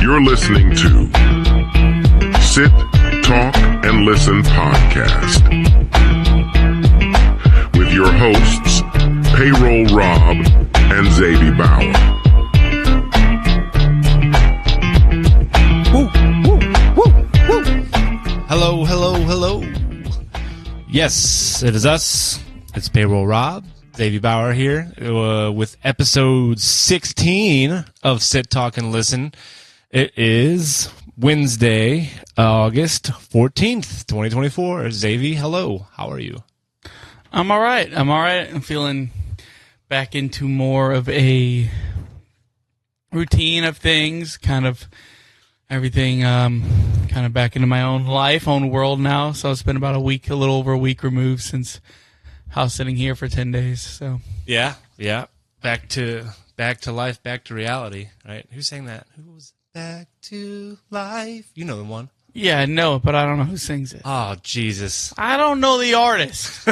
You're listening to Sit, Talk, and Listen podcast with your hosts, Payroll Rob and Xavi Bauer. Hello, hello, hello. Yes, it is us. It's Payroll Rob, Xavi Bauer here with episode 16 of Sit, Talk, and Listen. It is Wednesday, August 14th, 2024. Xavi, hello. How are you? I'm all right. I'm feeling back into more of a routine of things, kind of everything kind of back into my own life, own world now. So it's been about a little over a week removed since house sitting here for 10 days. So Yeah. Back to life, back to reality, right? Who sang that? Who was Back to Life? You know the one. yeah, I know it, but I don't know who sings it. Oh, Jesus. I don't know the artist.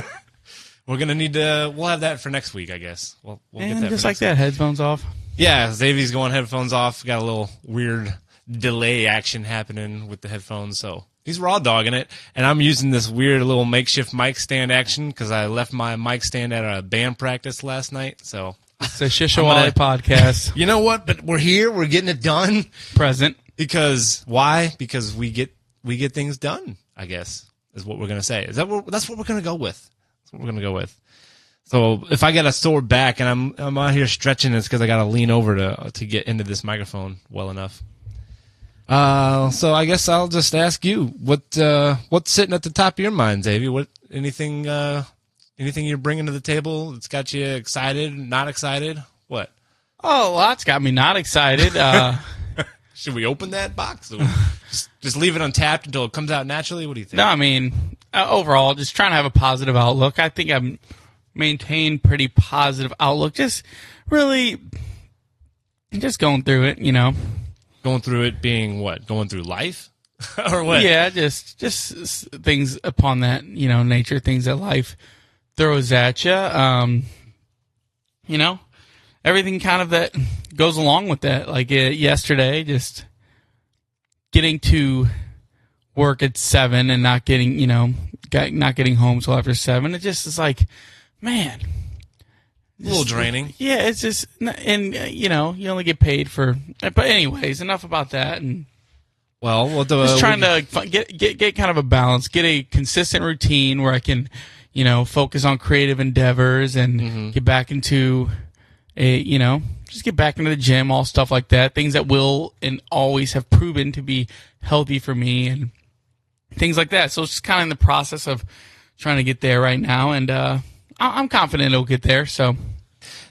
We're going to need to, we'll have that for next week, I guess. We'll get And that just for like next that, headphones off. Yeah, Xavier's going headphones off. Got a little weird delay action happening with the headphones, so he's raw dogging it. And I'm using this weird little makeshift mic stand action because I left my mic stand at a band practice last night. So It's a Shishawali podcast. you know what? But we're here. We're getting it done. Present. Because why? Because we get things done, I guess, is what we're gonna say. That's what we're gonna go with. That's what we're gonna go with. So if I got a sore back and I'm out here stretching, it's because I gotta lean over to get into this microphone well enough. So I guess I'll just ask you what's sitting at the top of your mind, Xavier? What anything you're bringing to the table that's got you excited, not excited? What? Oh, lots got me not excited. Should we open that box? Or just leave it untapped until it comes out naturally? What do you think? No, I mean, overall, just trying to have a positive outlook. I think I've maintained pretty positive outlook. Just really just going through it, you know. Going through it being what? Going through life? Or what? Yeah, just things upon that, you know, nature, things that life throws at you. You know, everything kind of that goes along with that. Like yesterday, just getting to work at 7 and not getting, you know, not getting home till after 7. It just is like, man. A little draining. Yeah, it's just, and you know, you only get paid for. But anyways, enough about that. And Well, just trying to get kind of a balance, get a consistent routine where I can, you know, focus on creative endeavors and get back into just get back into the gym, all stuff like that. Things that will and always have proven to be healthy for me and things like that. So it's just kind of in the process of trying to get there right now, and I'm confident it'll get there. So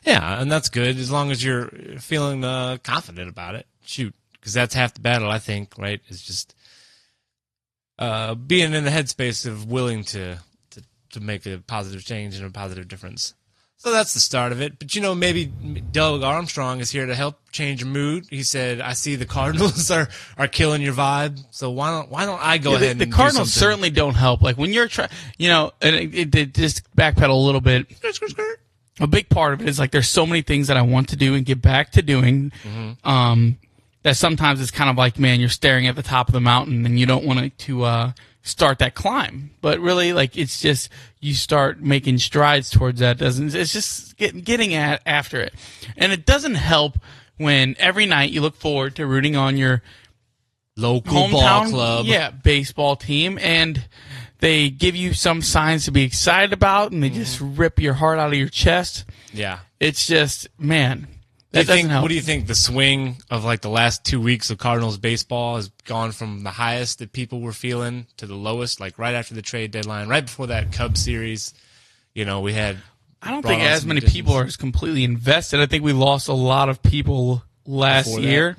yeah, and that's good as long as you're feeling confident about it. Shoot, because that's half the battle, I think. Right? It's just being in the headspace of willing to make a positive change and a positive difference. So that's the start of it. But, you know, maybe Doug Armstrong is here to help change your mood. He said, I see the Cardinals are killing your vibe. So why don't I go ahead and the Cardinals do something? certainly don't help. Like when you're trying, you know, and it just backpedal a little bit. A big part of it is like there's so many things that I want to do and get back to doing. That sometimes it's kind of like, man, you're staring at the top of the mountain and you don't want to start that climb. But really, like, it's just you start making strides towards that. It's just getting after it. And it doesn't help when every night you look forward to rooting on your local hometown ball club, baseball team, and they give you some signs to be excited about, and they just rip your heart out of your chest. Yeah. It's just, man. That doesn't help. What do you think the swing of like the last 2 weeks of Cardinals baseball has gone from the highest that people were feeling to the lowest, like right after the trade deadline, right before that Cubs series? You know, we had. I don't think as many people are as completely invested. I think we lost a lot of people last year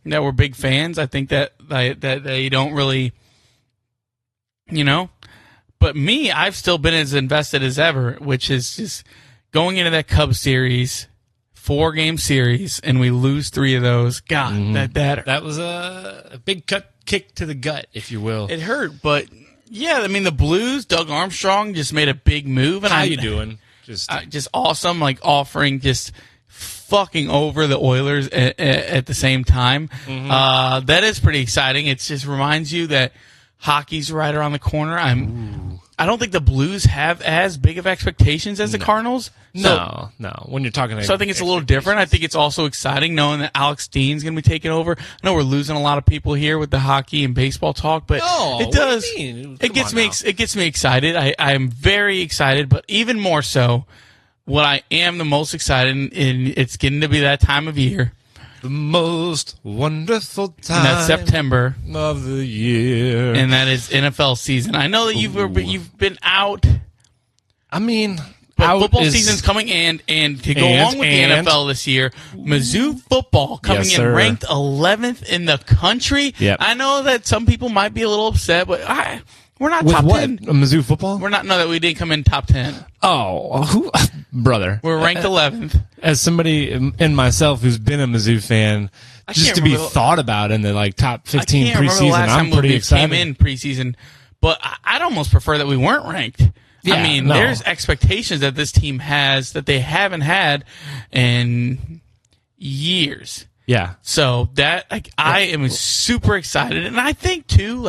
that were big fans. I think that they don't really, you know. But me, I've still been as invested as ever, which is just going into that Cubs series. 4-game series, and we lose 3 of those. God, that was a big kick to the gut, if you will. It hurt, but yeah, I mean the Blues. Doug Armstrong just made a big move. And how you doing? Just awesome, like offering just fucking over the Oilers at the same time. That is pretty exciting. It just reminds you that hockey's right around the corner. I don't think the Blues have as big of expectations as the Cardinals. No. When you're talking, So I think it's a little different. I think it's also exciting knowing that Alex Steen's going to be taking over. I know we're losing a lot of people here with the hockey and baseball talk, but it does. It gets me excited. I am very excited, but even more so, what I am the most excited in, it's getting to be that time of year. The most wonderful time. And that's September of the year. And that is NFL season. I know that you've been out. I mean, but football season's coming and to go along with the NFL this year, Mizzou football coming in ranked 11th in the country. Yep. I know that some people might be a little upset, but we're not with top what? 10. Mizzou football? We're not. No, that we didn't come in top 10. Oh, brother. We're ranked 11th. As somebody and myself who's been a Mizzou fan, just to be thought about in the top 15 preseason, I'm pretty excited. Came in preseason, but I'd almost prefer that we weren't ranked. Yeah, I mean, there's expectations that this team has that they haven't had in years. Yeah. So that I am super excited, and I think too,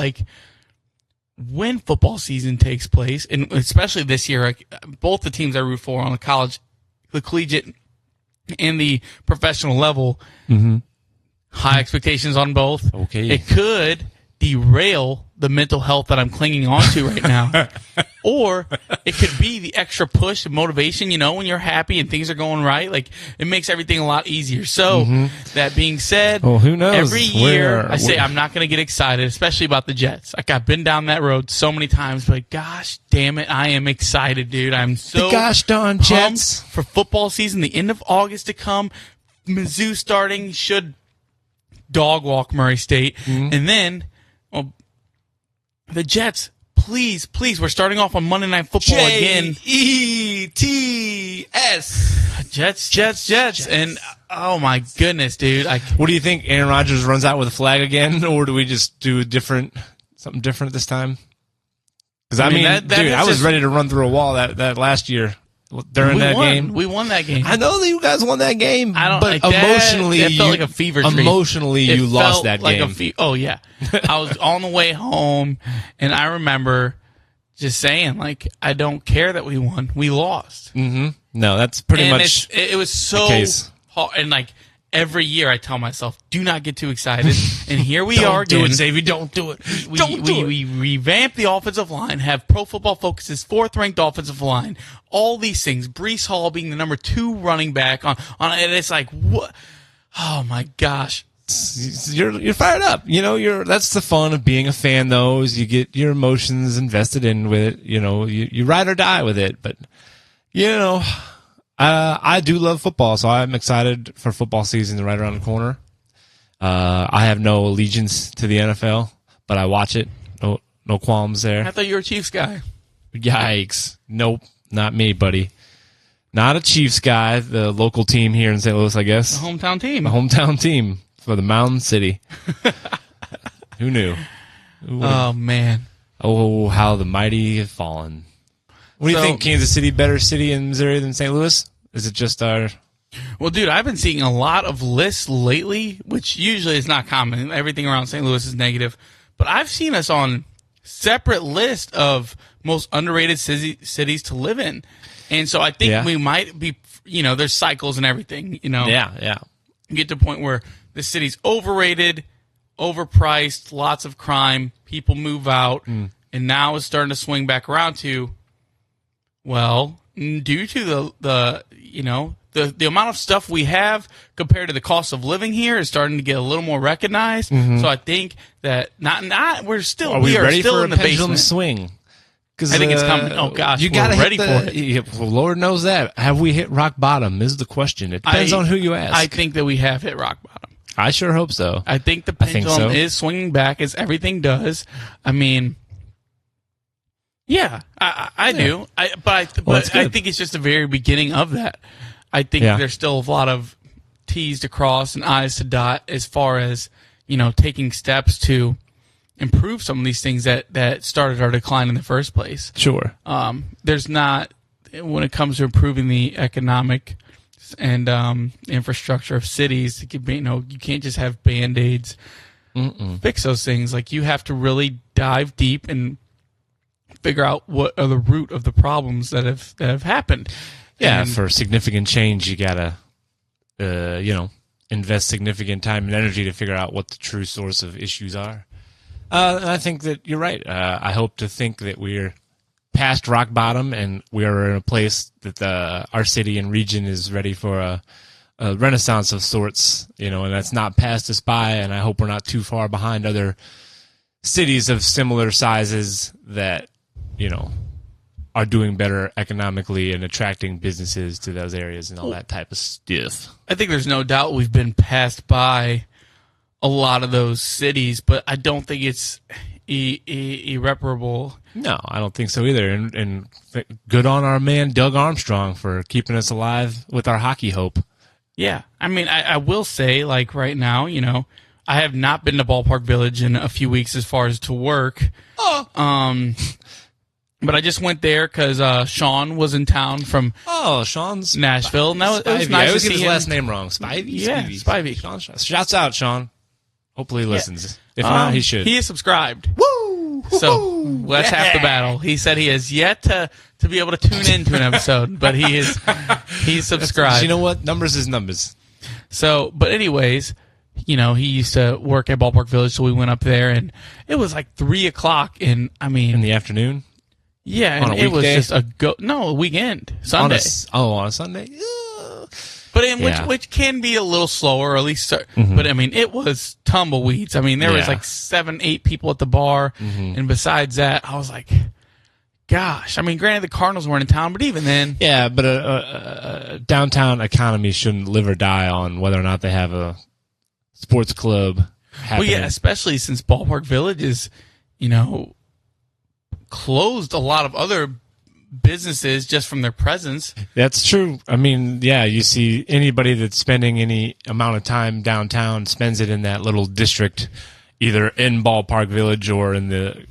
when football season takes place, and especially this year, both the teams I root for on the collegiate and the professional level, high expectations on both. Okay. It could derail the mental health that I'm clinging on to right now. Or it could be the extra push and motivation, when you're happy and things are going right. It makes everything a lot easier. So, that being said, who knows? Every year I say I'm not going to get excited, especially about the Jets. I've been down that road so many times, but gosh damn it, I am excited, dude. I'm so the gosh darn Jets for football season, the end of August to come. Mizzou starting should dog walk Murray State. And then, the Jets, please, we're starting off on Monday Night Football again. Jets. Jets. And, oh my goodness, dude. What do you think? Aaron Rodgers runs out with a flag again, or do we just do something different this time? Because, I was ready to run through a wall that last year. During that game, we won that game. I know that you guys won that game, but emotionally, it felt like a fever dream. Emotionally, you lost that game. Oh yeah, I was on the way home, and I remember just saying, I don't care that we won, we lost. No, that's pretty much. It was so hard, and every year I tell myself, do not get too excited. And here we are again. Don't do it, Xavi. Don't do it. We revamped the offensive line, have Pro Football Focus's 4th-ranked offensive line, all these things. Breece Hall being the number 2 running back on and it's what? Oh my gosh. You're fired up. That's the fun of being a fan, though, is you get your emotions invested in with it. You ride or die with it. But, I do love football, so I'm excited for football season right around the corner. I have no allegiance to the NFL, but I watch it. No qualms there. I thought you were a Chiefs guy. Yikes. Nope, not me, buddy. Not a Chiefs guy, the local team here in St. Louis, I guess. The hometown team. The hometown team for the Mountain City. Who knew? Oh, man. Oh, how the mighty have fallen. What do you think? Kansas City better city in Missouri than St. Louis? Is it just our... Well, dude, I've been seeing a lot of lists lately, which usually is not common. Everything around St. Louis is negative. But I've seen us on separate list of most underrated cities to live in. And so I think we might be, there's cycles and everything, Yeah. You get to a point where the city's overrated, overpriced, lots of crime, people move out, and now it's starting to swing back around to, due to the amount of stuff we have compared to the cost of living here is starting to get a little more recognized. So I think that we are still for in the pendulum basement. Swing? I think it's coming. Oh gosh, we're ready for it. Yeah, well, Lord knows that. Have we hit rock bottom? Is the question. It depends on who you ask. I think that we have hit rock bottom. I sure hope so. I think the pendulum is swinging back as everything does. I mean, yeah, I do. But I think it's just the very beginning of that. I think there's still a lot of T's to cross and I's to dot as far as, taking steps to improve some of these things that started our decline in the first place. Sure. There's not, when it comes to improving the economic roads and infrastructure of cities. You can't just have Band-Aids fix those things. Like, you have to really dive deep and figure out what are the root of the problems that have happened. Yeah, And for significant change, you gotta, invest significant time and energy to figure out what the true source of issues are. And I think that you're right. I hope to think that we're past rock bottom and we are in a place that our city and region is ready for a renaissance of sorts, and that's not passed us by. And I hope we're not too far behind other cities of similar sizes that, are doing better economically and attracting businesses to those areas and all that type of stuff. I think there's no doubt we've been passed by a lot of those cities, but I don't think it's irreparable. No, I don't think so either. And good on our man Doug Armstrong for keeping us alive with our hockey hope. Yeah. I mean, I will say, like, right now, I have not been to Ballpark Village in a few weeks as far as to work. But I just went there because Sean was in town from Sean's Nashville. And it was nice I always to get see his him. last name wrong. Spivey? Yeah, Spivey. Sean. Shouts out, Sean. Hopefully he listens. If not, he should. He is subscribed. Woo! So that's half the battle. He said he has yet to be able to tune into an episode, but he's subscribed. You know what? Numbers is numbers. So, but anyways, he used to work at Ballpark Village, so we went up there, and it was like 3:00, and I mean, in the afternoon. Yeah, on and a it was weekday? just a weekend, Sunday. On a Sunday. But which can be a little slower, or at least. But I mean, it was tumbleweeds. I mean, there was like 7-8 people at the bar, and besides that, I was like, gosh. I mean, granted, the Cardinals weren't in town, but even then, yeah. But a downtown economy shouldn't live or die on whether or not they have a sports club happening. well, yeah, especially since Ballpark Village is, closed a lot of other businesses just from their presence. That's true. I mean, yeah, you see anybody that's spending any amount of time downtown spends it in that little district, either in Ballpark Village or in the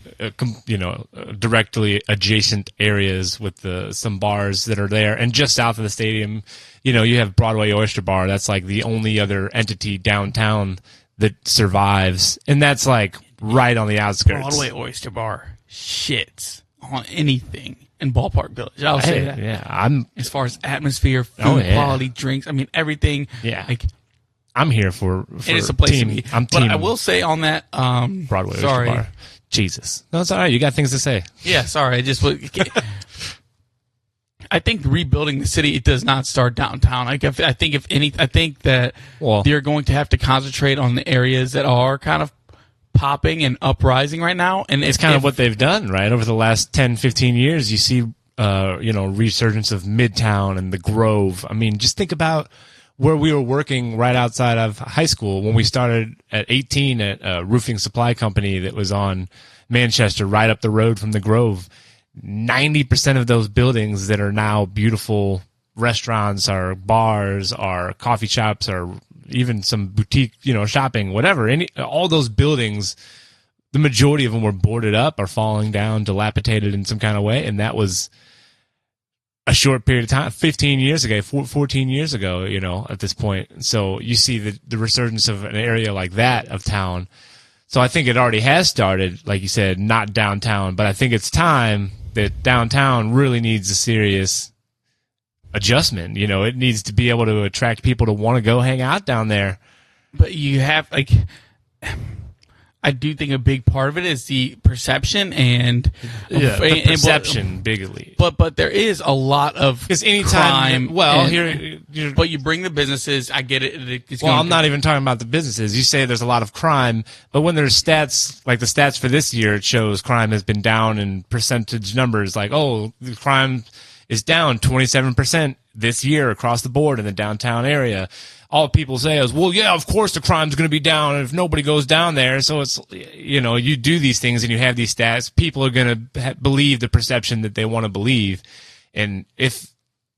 directly adjacent areas with some bars that are there. And just south of the stadium, you have Broadway Oyster Bar. That's like the only other entity downtown that survives, and that's like right on the outskirts. Broadway Oyster Bar shits on anything in Ballpark Village. I'll say that. Yeah, as far as atmosphere, food, quality, drinks. I mean, everything. Yeah, like, I'm here for it is a place team. to be. I'm but team. I will say on that. Broadway Oyster sorry. Bar. Jesus, no, it's all right. You got things to say. Yeah, sorry. I just. I think rebuilding the city, it does not start downtown. I think that they're going to have to concentrate on the areas that are kind of popping and uprising right now, and it's kind of what they've done, right? Over the last 10, 15 years, you see, resurgence of Midtown and the Grove. I mean, just think about where we were working right outside of high school when we started at 18 at a roofing supply company that was on Manchester, right up the road from the Grove. 90% of those buildings that are now beautiful restaurants, are bars, are coffee shops, or even some boutique, shopping, whatever. All those buildings, the majority of them were boarded up or falling down, dilapidated in some kind of way. And that was a short period of time, 15 years ago, 14 years ago, at this point. So you see the resurgence of an area like that of town. So I think it already has started, like you said, not downtown, but I think it's time that downtown really needs a serious adjustment. It needs to be able to attract people to want to go hang out down there. But you have, I do think a big part of it is the perception and the perception bigly. But there is a lot of anytime, crime. But you bring the businesses. I get it. I'm not even talking about the businesses. You say there's a lot of crime, but when there's stats like the stats for this year, it shows crime has been down in percentage numbers. Like, the crime is down 27% this year across the board in the downtown area. All people say is, well, yeah, of course the crime's going to be down if nobody goes down there. So it's, you do these things and you have these stats. People are going to believe the perception that they want to believe. And if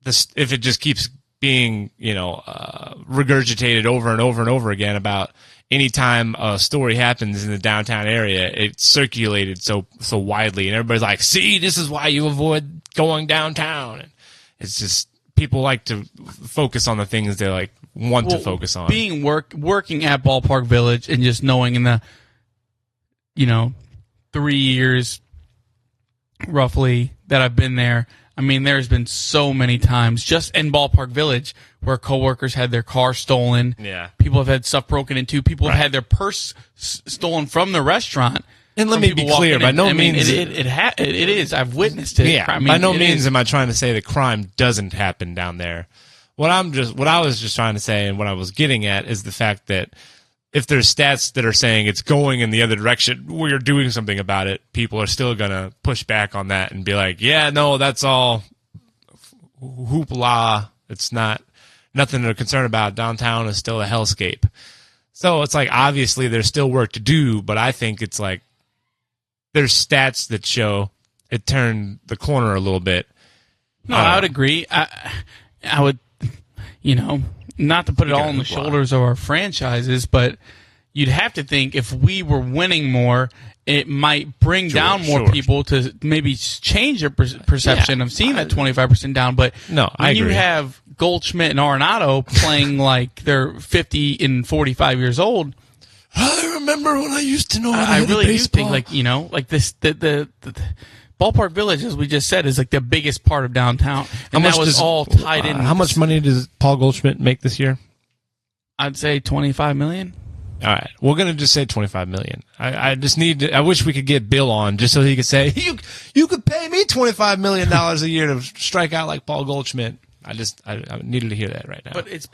it just keeps being, regurgitated over and over and over again about any time a story happens in the downtown area, it's circulated so widely. And everybody's like, see, this is why you avoid going downtown. And it's just people like to focus on the things they like want to focus on. Being working at Ballpark Village and just knowing in the 3 years roughly that I've been there, I mean, there's been so many times just in Ballpark Village where coworkers had their car stolen. Yeah. People have had stuff broken into. People have had their purse stolen from the restaurant. And let me be clear, by no means it is. I've witnessed it. Yeah, by no means am I trying to say that crime doesn't happen down there. What I was just trying to say, and what I was getting at, is the fact that if there's stats that are saying it's going in the other direction, we're doing something about it, people are still gonna push back on that and be like, "Yeah, no, that's all hoopla. It's nothing to concern about. Downtown is still a hellscape." So it's like obviously there's still work to do, but I think it's like there's stats that show it turned the corner a little bit. No, I would agree. I would, not to put it all on the shoulders of our franchises, but you'd have to think if we were winning more, it might bring down more people to maybe change their perception of seeing that 25% down. But when you have Goldschmidt and Arenado playing like they're 50 and 45 years old, I remember when I used to know. I really do think, like this, the Ballpark Village, as we just said, is like the biggest part of downtown, and that was all tied in. How much money does Paul Goldschmidt make this year? I'd say $25 million. All right, we're gonna just say $25 million. I just need to. I wish we could get Bill on just so he could say you could pay me $25 million a year to strike out like Paul Goldschmidt. I needed to hear that right now. But it's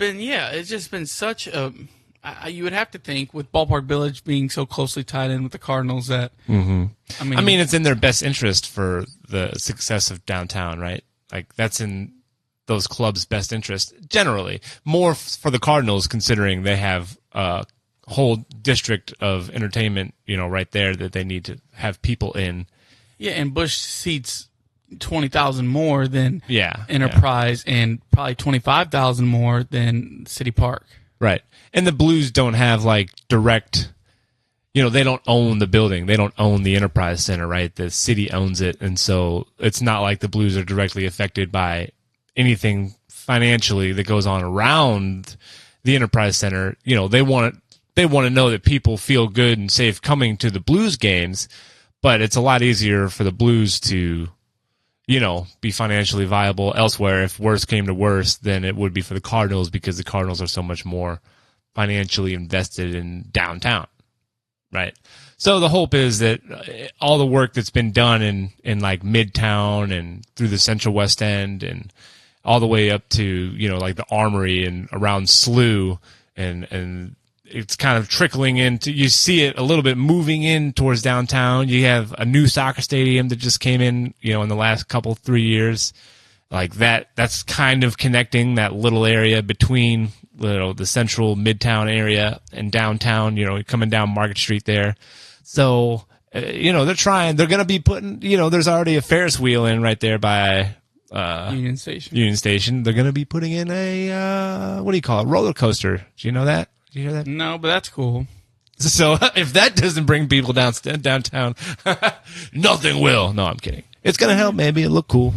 just been such a. You would have to think with Ballpark Village being so closely tied in with the Cardinals that I mean, it's in their best interest for the success of downtown, right? Like that's in those clubs' best interest generally. More for the Cardinals, considering they have a whole district of entertainment, right there that they need to have people in. Yeah, and Busch seats 20,000 more than Enterprise, and probably 25,000 more than City Park. Right. And the Blues don't have like direct, they don't own the building. They don't own the Enterprise Center, right? The city owns it. And so it's not like the Blues are directly affected by anything financially that goes on around the Enterprise Center. They want to know that people feel good and safe coming to the Blues games, but it's a lot easier for the Blues to be financially viable elsewhere if worse came to worse than it would be for the Cardinals, because the Cardinals are so much more financially invested in downtown, right? So the hope is that all the work that's been done in like Midtown and through the Central West End and all the way up to, like the Armory and around SLU and it's kind of trickling into, you see it a little bit moving in towards downtown. You have a new soccer stadium that just came in, in the last 3 years. Like that's kind of connecting that little area between, the central Midtown area and downtown, coming down Market Street there. So, they're trying, they're going to be putting, there's already a Ferris wheel in right there by, Union Station. They're going to be putting in a, what do you call it? Roller coaster. Do you know that? Did you hear that? No, but that's cool. So if that doesn't bring people downtown, nothing will. No, I'm kidding. It's going to help. Maybe it'll look cool.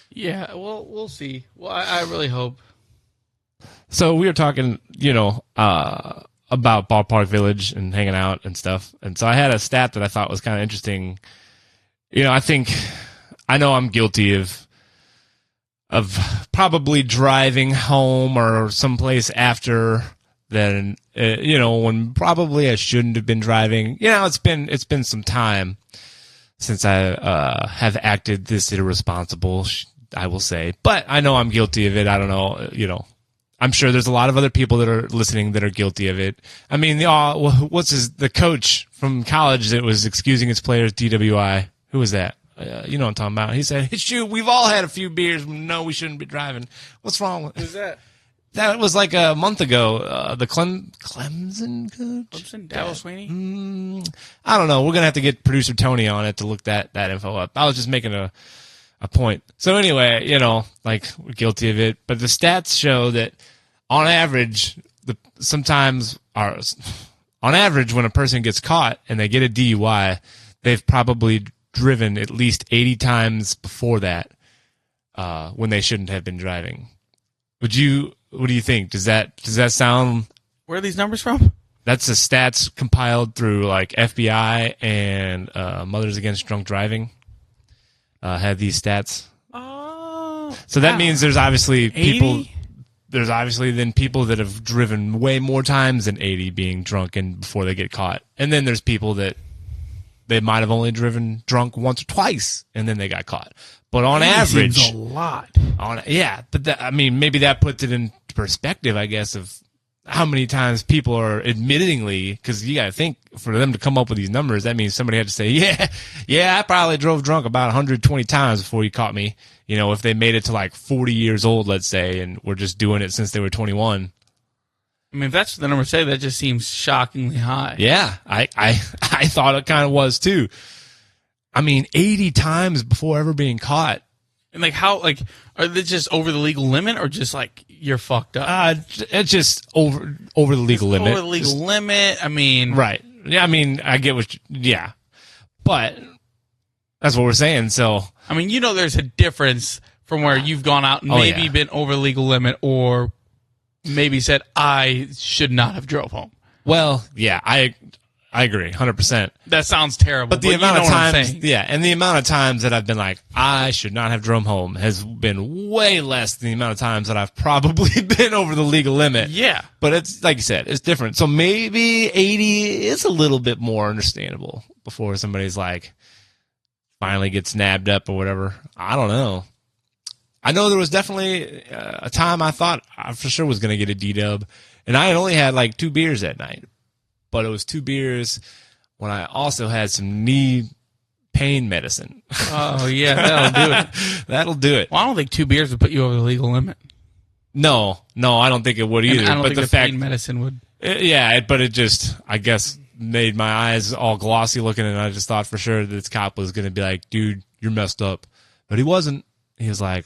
Yeah, well, we'll see. Well, I really hope. So we were talking, about Ballpark Village and hanging out and stuff. And so I had a stat that I thought was kind of interesting. I know I'm guilty of probably driving home or someplace after then, when probably I shouldn't have been driving. It's been some time since I have acted this irresponsible, I will say. But I know I'm guilty of it. I don't know, I'm sure there's a lot of other people that are listening that are guilty of it. I mean, the coach from college that was excusing his players DWI? Who was that? You know what I'm talking about. He said, "Shoot, we've all had a few beers. No, we shouldn't be driving." What's wrong with Who's that? That was like a month ago. The Clemson coach? Clemson? Darryl Sweeney? I don't know. We're going to have to get producer Tony on it to look that info up. I was just making a point. So anyway, we're guilty of it. But the stats show that on average, on average, when a person gets caught and they get a DUI, they've probably driven at least 80 times before that. when they shouldn't have been driving. What do you think? Does that sound? Where are these numbers from? That's the stats compiled through like FBI and Mothers Against Drunk Driving. Had these stats. Oh, so that means there's obviously 80? people. There's obviously then people that have driven way more times than 80 being drunk and before they get caught. And then there's people that they might have only driven drunk once or twice and then they got caught. But on average, seems a lot. But maybe that puts it in perspective, I guess, of how many times people are admittingly, because you got to think for them to come up with these numbers, that means somebody had to say, yeah, I probably drove drunk about 120 times before you caught me. You know, if they made it to like 40 years old, let's say, and were just doing it since they were 21. I mean, if that's what the numbers say, that just seems shockingly high. Yeah, I thought it kind of was too. I mean, 80 times before ever being caught. And like how, like, are they just over the legal limit or just like you're fucked up? It's just over the legal limit. Over the legal limit. I mean, right. Yeah. I mean, I get but that's what we're saying. So, I mean, there's a difference from where you've gone out and maybe been over the legal limit or maybe said, I should not have drove home. Well, yeah, I agree, 100%. That sounds terrible. But the amount of times, saying. And the amount of times that I've been like, I should not have drove home has been way less than the amount of times that I've probably been over the legal limit. Yeah. But it's, like you said, it's different. So maybe 80 is a little bit more understandable before somebody's like, finally gets nabbed up or whatever. I don't know. I know there was definitely a time I thought I for sure was going to get a D-dub, and I had only had like 2 beers that night. But it was 2 beers when I also had some knee pain medicine. Oh, yeah, that'll do it. That'll do it. Well, I don't think 2 beers would put you over the legal limit. No, I don't think it would either. And I don't but think the pain medicine would. But it just, I guess, made my eyes all glossy looking, and I just thought for sure that this cop was going to be like, dude, you're messed up. But he wasn't. He was like,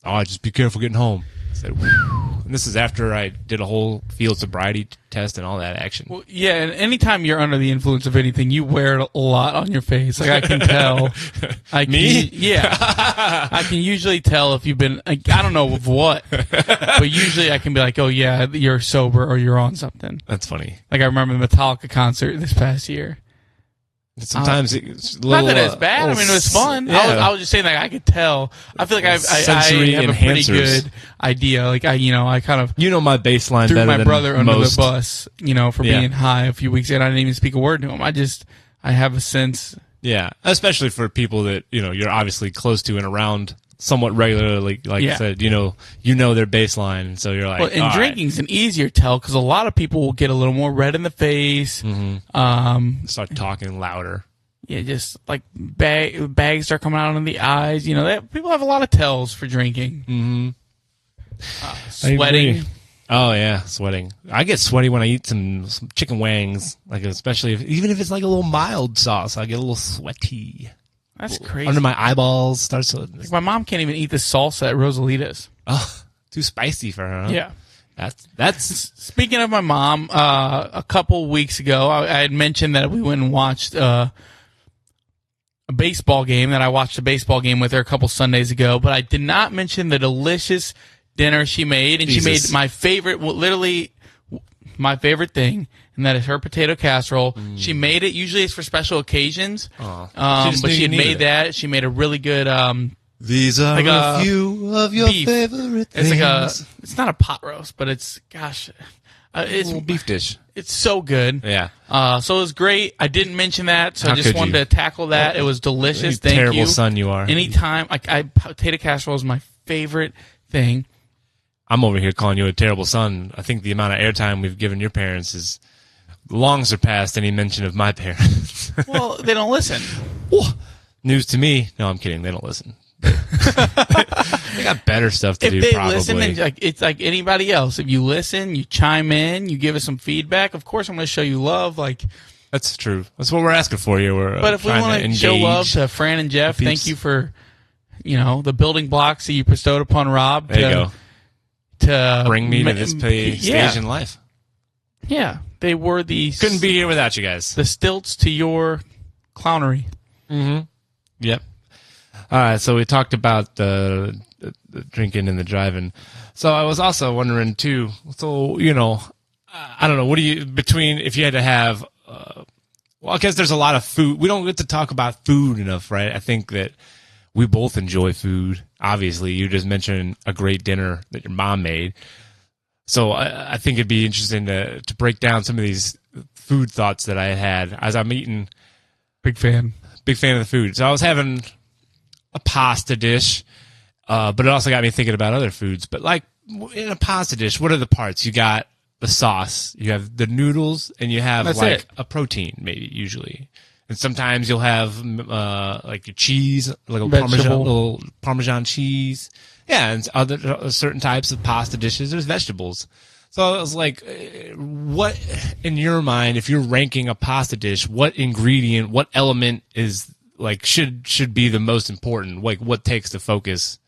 oh, just be careful getting home. I said, whew. And this is after I did a whole field sobriety test and all that action. Well, yeah, and anytime you're under the influence of anything, you wear it a lot on your face. Like, I can tell. Me? Yeah. I can usually tell if you've been, like, I don't know of what, but usually I can be like, oh, yeah, you're sober or you're on something. That's funny. Like, I remember the Metallica concert this past year. Sometimes it's a little, not that it's bad. I mean, it was fun. Yeah. I was just saying that I could tell. I feel like I have a pretty good idea. Like I kind of my baseline threw better my than brother under most. the bus, for being high a few weeks ago. I didn't even speak a word to him. I have a sense. Yeah, especially for people that you're obviously close to and around somewhat regularly. Like I said, you know their baseline, and so you're like, well, and drinking's an easier tell because a lot of people will get a little more red in the face. Mm-hmm. Start talking louder. Yeah, just like bags start coming out in the eyes. People have a lot of tells for drinking. Mm-hmm. Sweating. Oh yeah, sweating. I get sweaty when I eat some chicken wings, like especially even if it's like a little mild sauce, I get a little sweaty. That's crazy. Under my eyeballs starts to. Like my mom can't even eat the salsa at Rosalita's. Oh, too spicy for her. Huh? Yeah. That's. Speaking of my mom, a couple weeks ago, I had mentioned that we went and watched a baseball game. That I watched a baseball game with her a couple Sundays ago, but I did not mention the delicious dinner she made, and Jesus. she made my favorite, literally my favorite thing, and that is her potato casserole. She made it. Usually it's for special occasions, but she had made that. She made a really good. These are like a few of your beef. favorite It's things. like it's not a pot roast, but it's it's a little beef dish. It's so good. Yeah. So it was great. I didn't mention that, so How I just could wanted you? to tackle that. It was delicious. Thank Terrible you. son you are. Anytime, potato casserole is my favorite thing. I'm over here calling you a terrible son. I think the amount of airtime we've given your parents is long surpassed any mention of my parents. Well, they don't listen. News to me. No, I'm kidding. They don't listen. They got better stuff to do, If they probably. listen, and it's like anybody else. If you listen, you chime in, you give us some feedback. Of course, I'm going to show you love. Like That's true. That's what we're asking for here. But if we want to show love to Fran and Jeff, thank you for the building blocks that you bestowed upon Rob. There you go. To bring me to this stage in life. Yeah, they were the Couldn't be here without you guys. the stilts to your clownery. Mm-hmm. Yep. All right, so we talked about the the drinking and the driving. So I was also wondering too. So I don't know. What do you between if you had to have? Well, I guess there's a lot of food. We don't get to talk about food enough, right? I think that we both enjoy food. Obviously, you just mentioned a great dinner that your mom made. So I think it'd be interesting to break down some of these food thoughts that I had as I'm eating. Big fan of the food. So I was having a pasta dish, but it also got me thinking about other foods. But like in a pasta dish, what are the parts? You got the sauce, you have the noodles, and you have a protein, maybe usually. And sometimes you'll have like your cheese, like a little Parmesan cheese. Yeah, and other certain types of pasta dishes, there's vegetables. So I was like, what in your mind, if you're ranking a pasta dish, what ingredient, what element is like should be the most important? Like what takes the focus?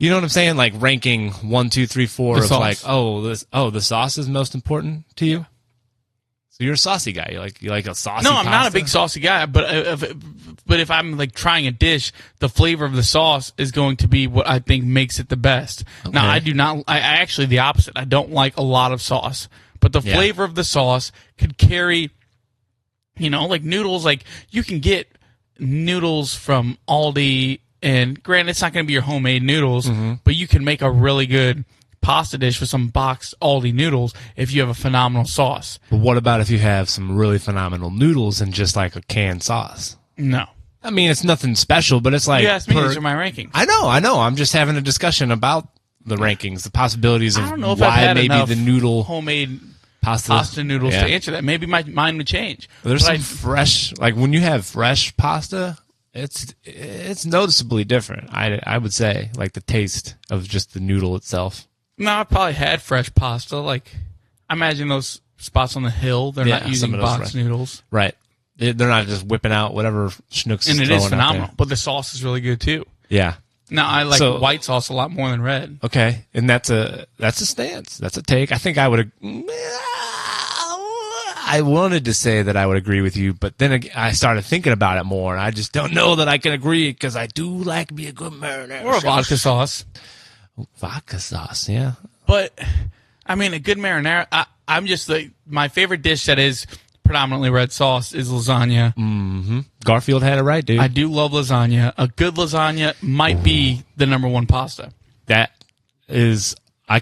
You know what I'm saying? Like ranking 1, 2, 3, 4 of like, the sauce is most important to you. So you're a saucy guy. You like a saucy. No, I'm pasta? not a big saucy guy. But if I'm like trying a dish, the flavor of the sauce is going to be what I think makes it the best. Okay. Now I do not. I actually the opposite. I don't like a lot of sauce, but the flavor of the sauce could carry. Like noodles. Like you can get noodles from Aldi. And granted, it's not going to be your homemade noodles, but you can make a really good pasta dish with some boxed Aldi noodles if you have a phenomenal sauce. But what about if you have some really phenomenal noodles and just like a canned sauce? No. I mean, it's nothing special, but it's like... You asked me, these are my rankings. I know. I'm just having a discussion about the rankings, the possibilities of why maybe the noodle... homemade pasta noodles to answer that. Maybe my mind would change. There's some fresh... Like when you have fresh pasta... It's noticeably different. I would say, like the taste of just the noodle itself. No, I've probably had fresh pasta. Like I imagine those spots on the hill. They're not using boxed noodles, right? They're not just whipping out whatever schnooks. And it is phenomenal. But the sauce is really good too. Yeah. Now I like white sauce a lot more than red. Okay, and that's a stance. That's a take. I think I would. I wanted to say that I would agree with you, but then I started thinking about it more, and I just don't know that I can agree because I do like me a good marinara. Or a vodka sauce. Vodka sauce, yeah. But, I mean, a good marinara, I'm just like, my favorite dish that is predominantly red sauce is lasagna. Mm-hmm. Garfield had it right, dude. I do love lasagna. A good lasagna might be the number one pasta. That is... I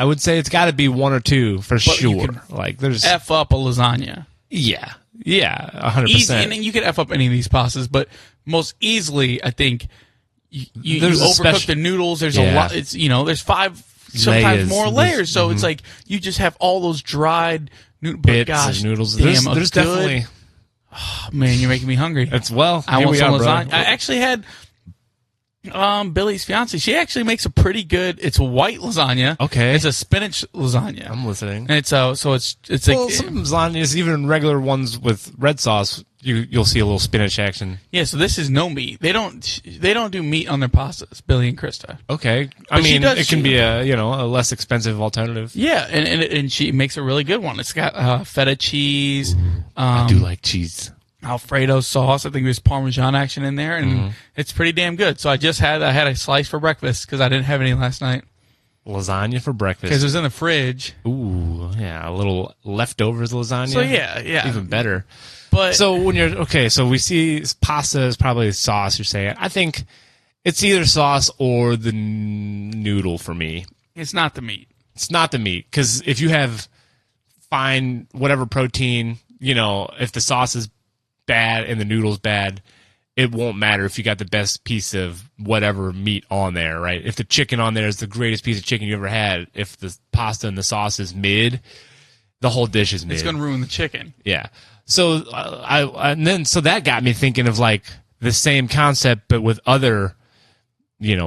would say it's got to be 1 or 2 for sure. Like there's F up a lasagna. Yeah, 100%. Easy, and then you can F up any of these pastas, but most easily, I think you overcook the noodles. There's a lot. It's there's 5, sometimes more layers. So it's like you just have all those dried bits of noodles. Damn, there's definitely. Oh, man, you're making me hungry. I want some lasagna. I actually had. Billy's fiance, she actually makes a pretty good. It's a white lasagna. Okay, it's a spinach lasagna. I'm listening. And it's some lasagnas, even regular ones with red sauce, you'll see a little spinach action. Yeah, so this is no meat. They don't do meat on their pastas. Billy and Krista. Okay, I mean it can be a less expensive alternative. Yeah, and she makes a really good one. It's got feta cheese. I do like cheese. Alfredo sauce. I think there's Parmesan action in there, and it's pretty damn good. So I had a slice for breakfast because I didn't have any last night. Lasagna for breakfast because it was in the fridge. Ooh, yeah, a little leftovers lasagna. So yeah, even better. But so when you're so we see pasta is probably sauce. You're saying I think it's either sauce or the noodle for me. It's not the meat. It's not the meat because if you find whatever protein, if the sauce is bad and the noodle's bad, it won't matter if you got the best piece of whatever meat on there, right? If the chicken on there is the greatest piece of chicken you ever had, if the pasta and the sauce is mid, the whole dish is mid. It's going to ruin the chicken. Yeah. So so that got me thinking of like the same concept, but with other,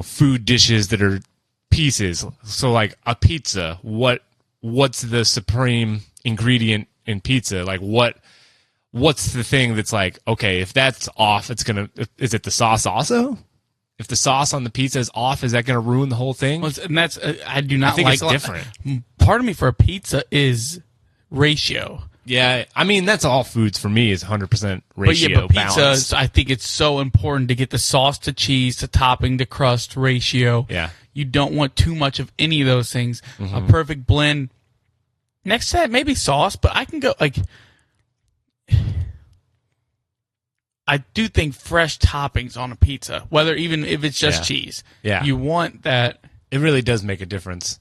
food dishes that are pieces. So like a pizza, what's the supreme ingredient in pizza? Like what's the thing that's like, okay, if that's off, is it the sauce also? If the sauce on the pizza is off, is that going to ruin the whole thing? And that's, I do not think like it's different. Part of me for a pizza is ratio. Yeah, I mean, that's all foods for me is 100% ratio but pizza, balance. I think it's so important to get the sauce to cheese to topping to crust ratio. Yeah. You don't want too much of any of those things. A perfect blend. Next to that, maybe sauce, but I can go like. I do think fresh toppings on a pizza, whether even if it's just cheese. Yeah. You want that. It really does make a difference.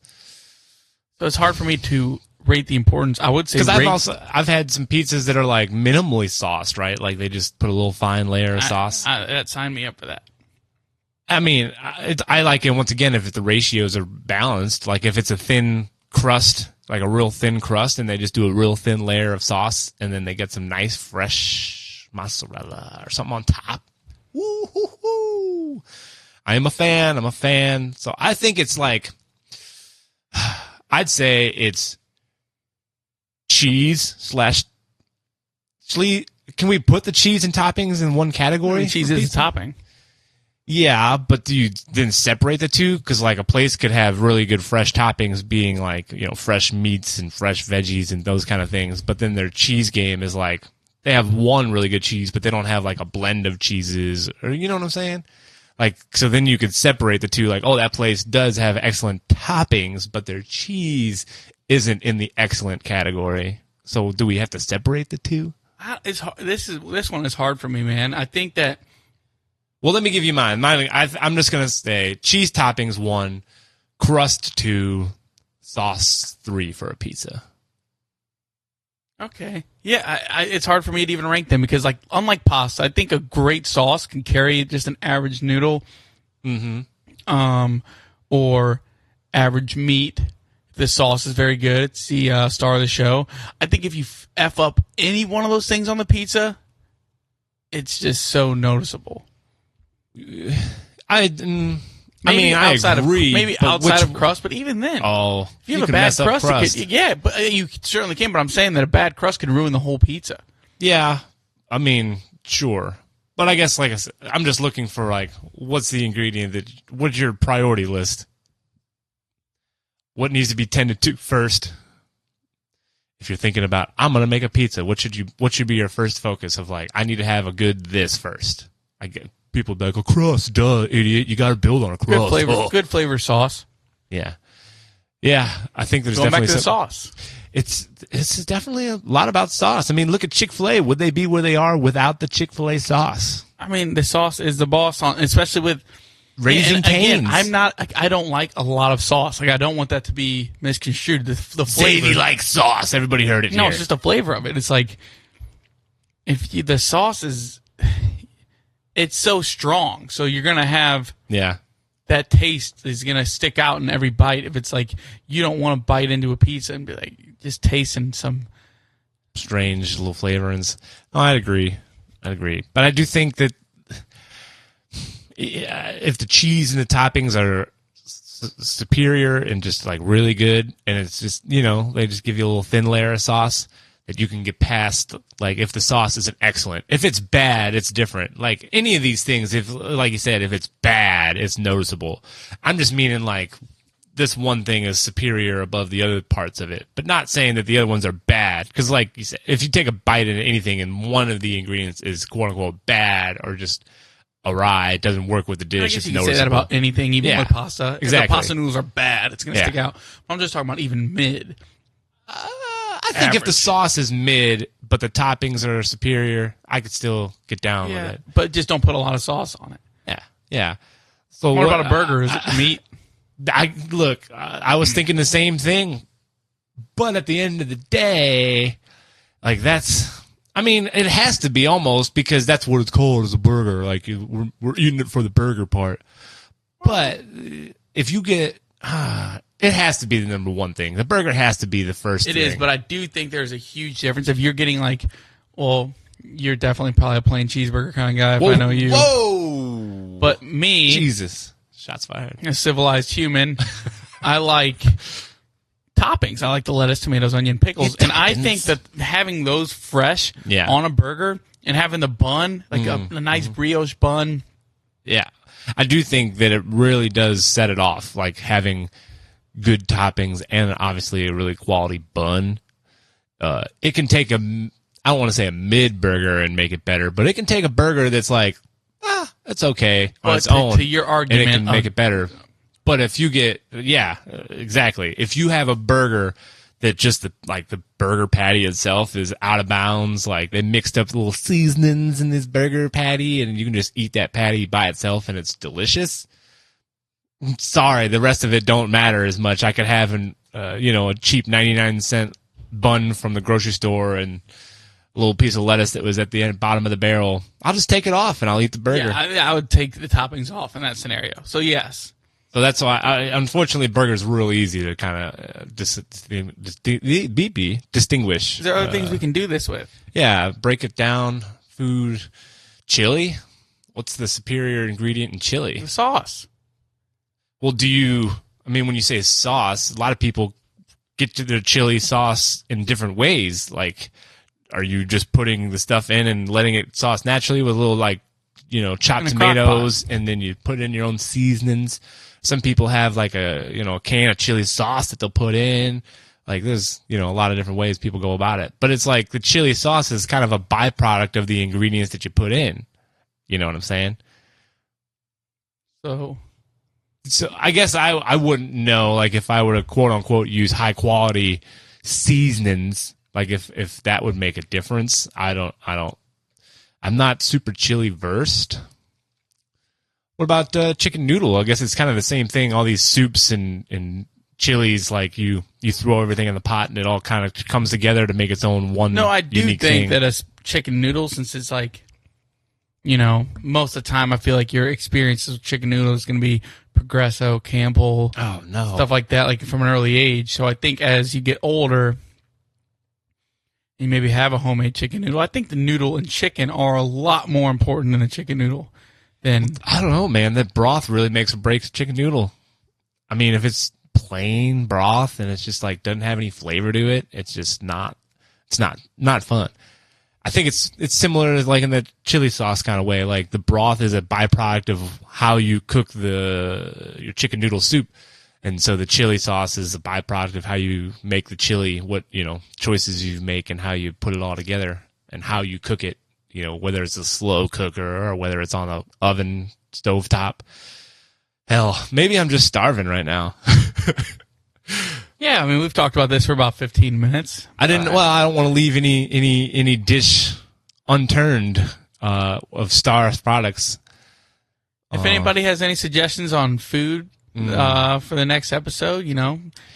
So it's hard for me to rate the importance. I would say because I've had some pizzas that are like minimally sauced, right? Like they just put a little fine layer of sauce. That sign me up for that. I mean, I like it once again if the ratios are balanced. Like if it's a thin crust, like a real thin crust, and they just do a real thin layer of sauce, and then they get some nice fresh mozzarella or something on top. Woo-hoo-hoo. I am a fan. I'm a fan. So I think it's like, I'd say it's cheese / can we put the cheese and toppings in one category? Cheese is a topping. Yeah, but do you then separate the two? Because like a place could have really good fresh toppings being like, you know, fresh meats and fresh veggies and those kind of things. But then their cheese game is like, they have one really good cheese, but they don't have like a blend of cheeses, or you know what I'm saying? Like, so then you could separate the two, like, oh, that place does have excellent toppings, but their cheese isn't in the excellent category. So do we have to separate the two? It's hard. This one is hard for me, man. I think that. Well, let me give you mine. I'm just going to say cheese toppings 1, crust 2, sauce 3 for a pizza. Okay. Yeah, it's hard for me to even rank them because, like, unlike pasta, I think a great sauce can carry just an average noodle, or average meat. If the sauce is very good, it's the star of the show. I think if you F up any one of those things on the pizza, it's just so noticeable. I agree. Maybe outside of crust, but even then, if you have a bad crust, you certainly can. But I'm saying that a bad crust can ruin the whole pizza. Yeah, I mean, sure, but I guess, like I said, I'm just looking for like, what's the ingredient what's your priority list? What needs to be tended to first? If you're thinking about, I'm gonna make a pizza, what should be your first focus of like, I need to have a good this first? I get. People be like, a crust, duh, idiot. You got to build on a crust. Good flavor sauce. Yeah. Yeah, I think there's Going definitely back to the sauce. It's definitely a lot about sauce. I mean, look at Chick-fil-A. Would they be where they are without the Chick-fil-A sauce? I mean, the sauce is the boss, especially with Raising Cane's. Again, I don't like a lot of sauce. Like, I don't want that to be misconstrued. The flavor. Zadie likes sauce. Everybody heard it No, here. it's just the flavor of it. It's like, the sauce is... It's so strong, so you're gonna have that taste is gonna stick out in every bite. If it's like you don't want to bite into a pizza and be like just tasting some strange little flavorings. No, I'd agree, but I do think that if the cheese and the toppings are superior and just like really good, and it's just they just give you a little thin layer of sauce that you can get past, like, if the sauce isn't excellent. If it's bad, it's different. Like, any of these things, if, like you said, if it's bad, it's noticeable. I'm just meaning, like, this one thing is superior above the other parts of it, but not saying that the other ones are bad. Because, like you said, if you take a bite into anything and one of the ingredients is quote-unquote bad or just awry, it doesn't work with the dish, I guess it's you can noticeable. say that about anything, even with pasta. Exactly. If the pasta noodles are bad, it's going to stick out. I'm just talking about even mid. I think if the sauce is mid, but the toppings are superior, I could still get down with it. But just don't put a lot of sauce on it. Yeah. So what about a burger? Is it meat? I was thinking the same thing, but at the end of the day, like it has to be almost, because that's what it's called, as a burger. Like, we're eating it for the burger part. But if you get... it has to be the number one thing. The burger has to be the first thing. It is, but I do think there's a huge difference. If you're getting you're definitely probably a plain cheeseburger kind of guy if I know you. Whoa! But me... Jesus. Shots fired. A civilized human, I like toppings. I like the lettuce, tomatoes, onion, pickles. And I think that having those fresh on a burger and having the bun, like a nice brioche bun... Yeah. I do think that it really does set it off, like having good toppings and obviously a really quality bun. it can take I don't want to say a mid burger and make it better, but it can take a burger that's like, it's okay on its own. To your argument, and it can make it better. But if you get, exactly. If you have a burger that just the burger patty itself is out of bounds, like they mixed up little seasonings in this burger patty, and you can just eat that patty by itself and it's delicious. Sorry, the rest of it don't matter as much. I could have a cheap 99-cent bun from the grocery store and a little piece of lettuce that was at the bottom of the barrel. I'll just take it off and I'll eat the burger. Yeah, I would take the toppings off in that scenario. So yes. So that's why, unfortunately, burgers are really easy to kind of distinguish. There are other things we can do this with. Yeah, break it down. Food, chili. What's the superior ingredient in chili? The sauce. Well, when you say sauce, a lot of people get to their chili sauce in different ways. Like, are you just putting the stuff in and letting it sauce naturally with a little chopped tomatoes, and then you put in your own seasonings? Some people have like a can of chili sauce that they'll put in. Like there's, a lot of different ways people go about it. But it's like the chili sauce is kind of a byproduct of the ingredients that you put in. You know what I'm saying? So I guess I wouldn't know, like, if I were to quote unquote use high quality seasonings, like if that would make a difference. I'm not super chili versed. What about chicken noodle? I guess it's kind of the same thing. All these soups and chilies, like you throw everything in the pot and it all kind of comes together to make its own one. No, I do unique think thing. that a chicken noodle, since it's like, most of the time I feel like your experience with chicken noodle is going to be Progresso, Campbell, stuff like that, like from an early age. So I think as you get older, you maybe have a homemade chicken noodle. I think the noodle and chicken are a lot more important than the chicken noodle. I don't know, man. That broth really makes or breaks a chicken noodle. I mean, if it's plain broth and it's just like doesn't have any flavor to it, it's just not. It's not fun. I think it's similar to like in the chili sauce kind of way. Like the broth is a byproduct of how you cook your chicken noodle soup, and so the chili sauce is a byproduct of how you make the chili. What choices you make and how you put it all together and how you cook it. Whether it's a slow cooker or whether it's on an oven stovetop. Hell, maybe I'm just starving right now. Yeah, we've talked about this for about 15 minutes. I don't want to leave any dish unturned of Star's products. If anybody has any suggestions on food for the next episode,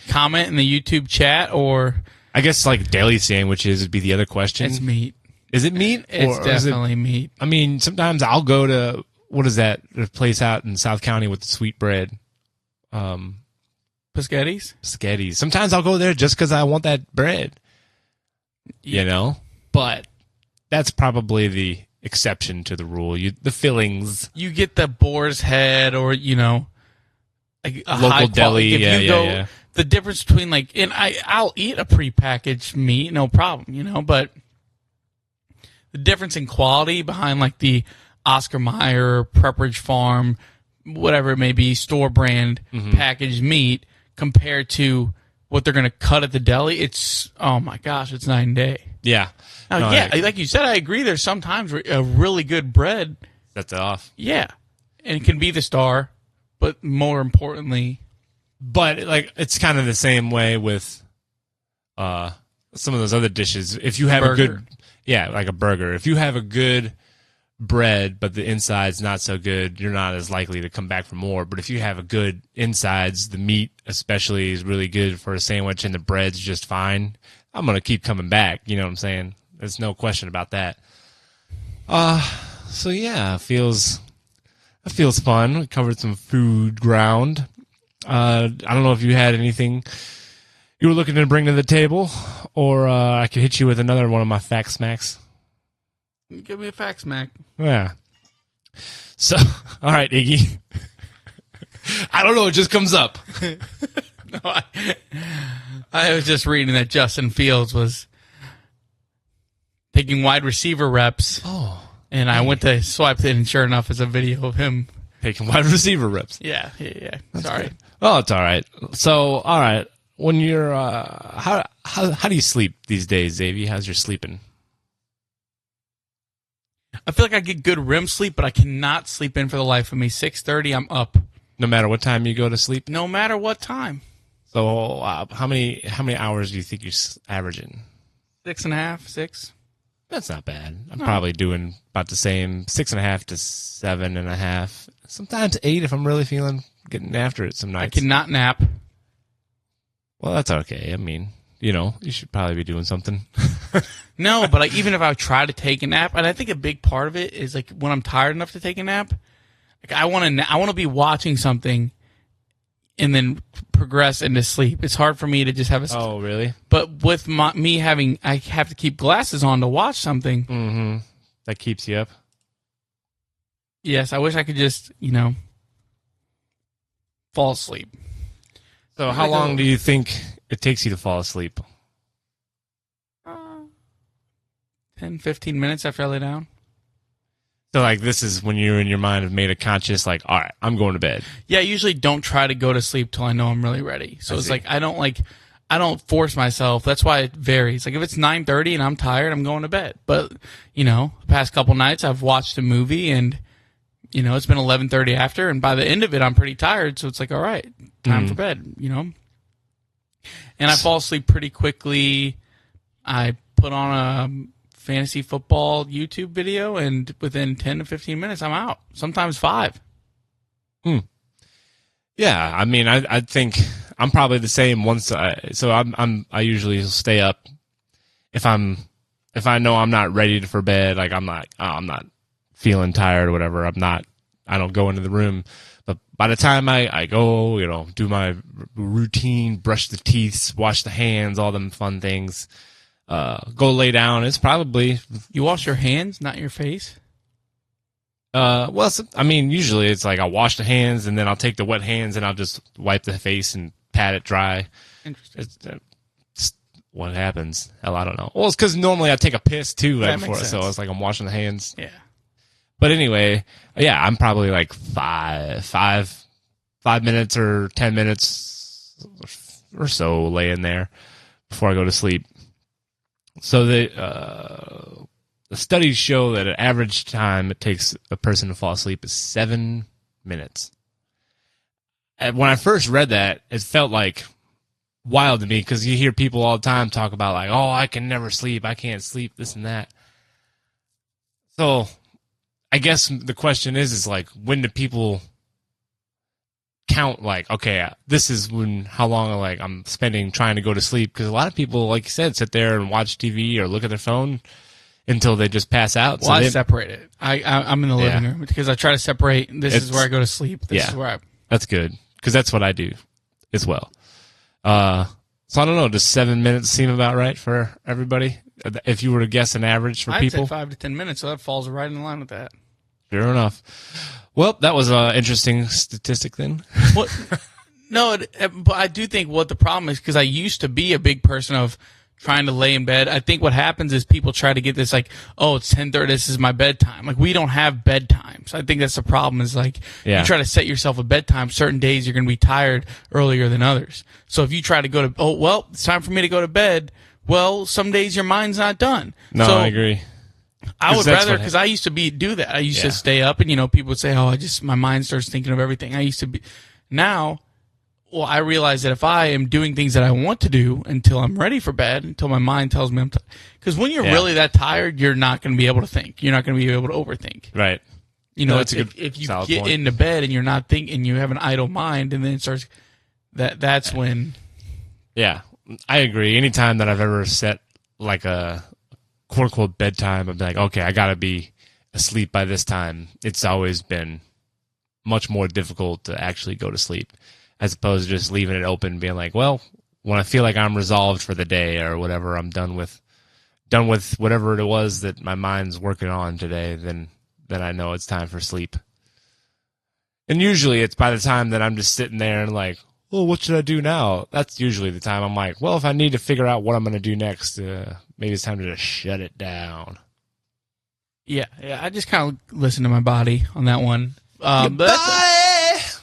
comment in the YouTube chat, or I guess like deli sandwiches would be the other question. It's meat. Is it meat? It's definitely meat. I mean, sometimes I'll go to, what is that place out in South County with the sweet bread? Paschetti's? Paschetti's. Sometimes I'll go there just because I want that bread. But that's probably the exception to the rule. The fillings. You get the boar's head or, a local deli. Yeah. The difference between I'll eat a prepackaged meat, no problem, but the difference in quality behind like the Oscar Mayer, Pepperidge Farm, whatever it may be, store brand packaged meat compared to what they're going to cut at the deli, it's, oh my gosh, it's night and day. Yeah. Now, like you said, I agree. There's sometimes a really good bread sets it off. Yeah. And it can be the star, but more importantly. But like it's kind of the same way with some of those other dishes. If you have a good, like a burger. If you have a good bread, but the inside's not so good, you're not as likely to come back for more. But if you have a good insides, the meat especially is really good for a sandwich, and the bread's just fine, I'm gonna keep coming back. You know what I'm saying? There's no question about that. So yeah, it feels fun. We covered some food ground. I don't know if you had anything you were looking to bring to the table, or I could hit you with another one of my fact smacks. Give me a fact smack. Yeah. So, all right, Iggy. I don't know. It just comes up. No, I was just reading that Justin Fields was taking wide receiver reps. Oh. And I went to swipe it, and sure enough, it's a video of him taking wide receiver reps. Yeah. Sorry. Good. Oh, it's all right. So, all right. When you're, how how do you sleep these days, Xavier? How's your sleeping? I feel like I get good REM sleep, but I cannot sleep in for the life of me. 6:30, I'm up. No matter what time you go to sleep? No matter what time. So how many hours do you think you're averaging? 6.5, 6. That's not bad. I'm probably doing about the same, 6.5 to 7.5. Sometimes 8 if I'm really feeling getting after it some nights. I cannot nap. Well, that's okay. I mean, you should probably be doing something. No, but even if I try to take a nap, and I think a big part of it is like when I'm tired enough to take a nap, like I want to be watching something and then progress into sleep. It's hard for me to just have a. Oh, really? But with I have to keep glasses on to watch something. Mm-hmm. That keeps you up. Yes, I wish I could just fall asleep. So how long do you think it takes you to fall asleep? 10, 15 minutes after I lay down. So, like, this is when you in your mind have made a conscious, like, all right, I'm going to bed. Yeah, I usually don't try to go to sleep till I know I'm really ready. So it's like I don't force myself. That's why it varies. Like if it's 9:30 and I'm tired, I'm going to bed. But the past couple nights I've watched a movie and it's been 11:30 after, and by the end of it I'm pretty tired. So it's like, all right, time for bed. And I fall asleep pretty quickly. I put on a fantasy football YouTube video, and within 10 to 15 minutes, I'm out. Sometimes 5. Yeah, I mean, I think I'm probably the same. I usually stay up if I know I'm not ready for bed. Like I'm not feeling tired or whatever. I don't go into the room. But by the time I go, do my routine, brush the teeth, wash the hands, all them fun things. Go lay down. It's probably You wash your hands, not your face. Usually it's like I'll wash the hands and then I'll take the wet hands and I'll just wipe the face and pat it dry. Interesting. It's what happens. Hell, I don't know. Well, it's because normally I take a piss too right before, so it's like I'm washing the hands. Yeah. But anyway, yeah, I'm probably like 5 minutes or 10 minutes or so laying there before I go to sleep. So the studies show that an average time it takes a person to fall asleep is 7 minutes. And when I first read that, it felt like wild to me because you hear people all the time talk about like, oh, I can never sleep, I can't sleep, this and that. So I guess the question is like, when do people count like, okay, this is how long like I'm spending trying to go to sleep? Because a lot of people, like you said, sit there and watch TV or look at their phone until they just pass out. Well, I separate it. I'm in the living room because I try to separate. This is where I go to sleep. This is where That's good because that's what I do as well. So I don't know. Does 7 minutes seem about right for everybody? If you were to guess an average for people, I'd say 5 to 10 minutes. So that falls right in line with that. Sure enough. Well, that was an interesting statistic then. But I do think what the problem is, because I used to be a big person of trying to lay in bed. I think what happens is people try to get this like, oh, it's 10:30, this is my bedtime. Like we don't have bedtime. So I think that's the problem is like you try to set yourself a bedtime. Certain days you're going to be tired earlier than others. So if you try to go to, it's time for me to go to bed. Well, some days your mind's not done. No, so, I agree. I would rather, because I used to do that. I used to stay up and, people would say, oh, my mind starts thinking of everything. I used to be. Now, I realize that if I am doing things that I want to do until I'm ready for bed, until my mind tells me because when you're really that tired, you're not going to be able to think. You're not going to be able to overthink. Right. That's a good, if you get point. Into bed and you're not thinking, you have an idle mind, and then it starts, that's when. Yeah, I agree. Anytime that I've ever set like a quote unquote bedtime, I'm like, okay, I gotta be asleep by this time. It's always been much more difficult to actually go to sleep as opposed to just leaving it open and being like, well, when I feel like I'm resolved for the day or whatever, I'm done with whatever it was that my mind's working on today, then I know it's time for sleep. And usually it's by the time that I'm just sitting there and like, well, what should I do now? That's usually the time I'm like, well, if I need to figure out what I'm going to do next, maybe it's time to just shut it down. Yeah, I just kind of listen to my body on that one.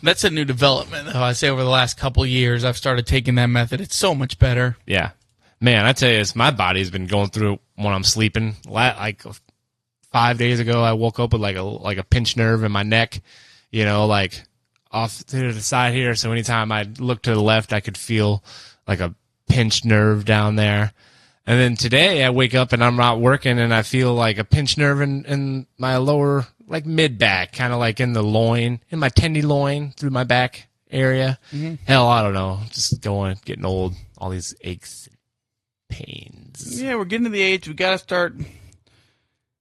That's a new development, though. I say over the last couple of years, I've started taking that method. It's so much better. Yeah. Man, I tell you, my body's been going through it when I'm sleeping. Like 5 days ago, I woke up with like a pinched nerve in my neck, like off to the side here. So anytime I look to the left, I could feel like a pinched nerve down there. And then today I wake up and I'm not working and I feel like a pinched nerve in my lower, like mid back, kind of like in the loin, in my tenderloin through my back area. Mm-hmm. Hell, I don't know. Just getting old. All these aches and pains. Yeah, we're getting to the age we got to start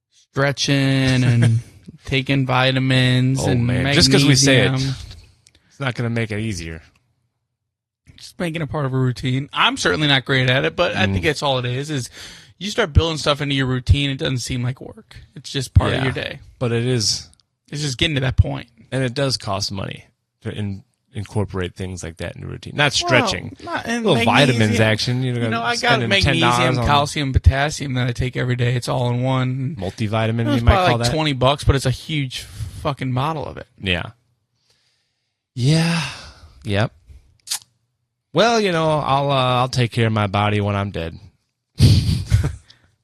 stretching and taking vitamins and magnesium. Just because we say it, it's not going to make it easier. Just making it part of a routine. I'm certainly not great at it, but I think that's all it is you start building stuff into your routine, it doesn't seem like work. It's just part of your day. But it is. It's just getting to that point. And it does cost money to incorporate things like that in a routine. Not stretching. Little vitamins action. I got magnesium, calcium, potassium that I take every day. It's all in one. Multivitamin, you might call that. $20, but it's a huge fucking bottle of it. Yeah. Yeah. Yep. Well, I'll take care of my body when I'm dead.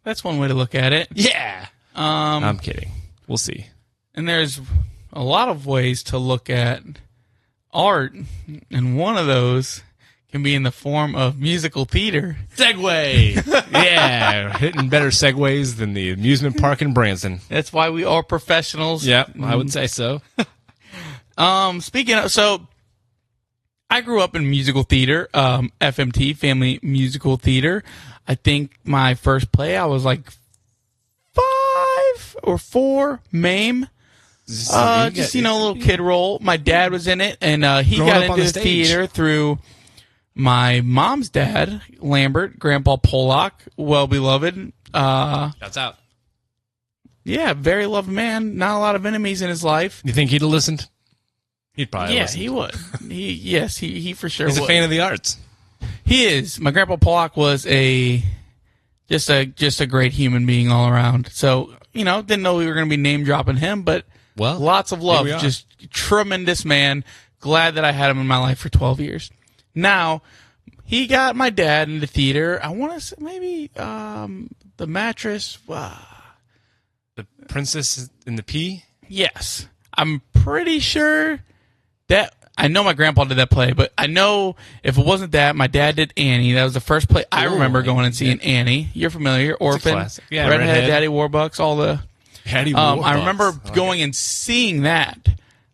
That's one way to look at it. Yeah. I'm kidding. We'll see. And there's a lot of ways to look at art, and one of those can be in the form of musical theater. Segue! Yeah, hitting better segues than the amusement park in Branson. That's why we are professionals. Yep, I would say so. Speaking of, so I grew up in musical theater, FMT, Family Musical Theater. I think my first play, I was like 5 or 4, MAME. A little kid role. My dad was in it, and he got into the theater through my mom's dad, Lambert, Grandpa Pollock, well beloved. Shouts out. Yeah, very loved man. Not a lot of enemies in his life. You think he'd have listened? He'd probably listen. He would. He for sure would. He's a fan of the arts. He is. My Grandpa Pollock was just a great human being all around. So, didn't know we were going to be name dropping him, but lots of love. Just tremendous man. Glad that I had him in my life for 12 years. Now, he got my dad into theater. I want to say maybe The Mattress. The Princess in the Pea? Yes. I'm pretty sure that I know my grandpa did that play, but I know if it wasn't that, my dad did Annie. That was the first play I remember going and seeing. Annie. You're familiar. Orphan. Yeah, Redhead, Daddy Warbucks, all the... Daddy Warbucks. I remember going and seeing that.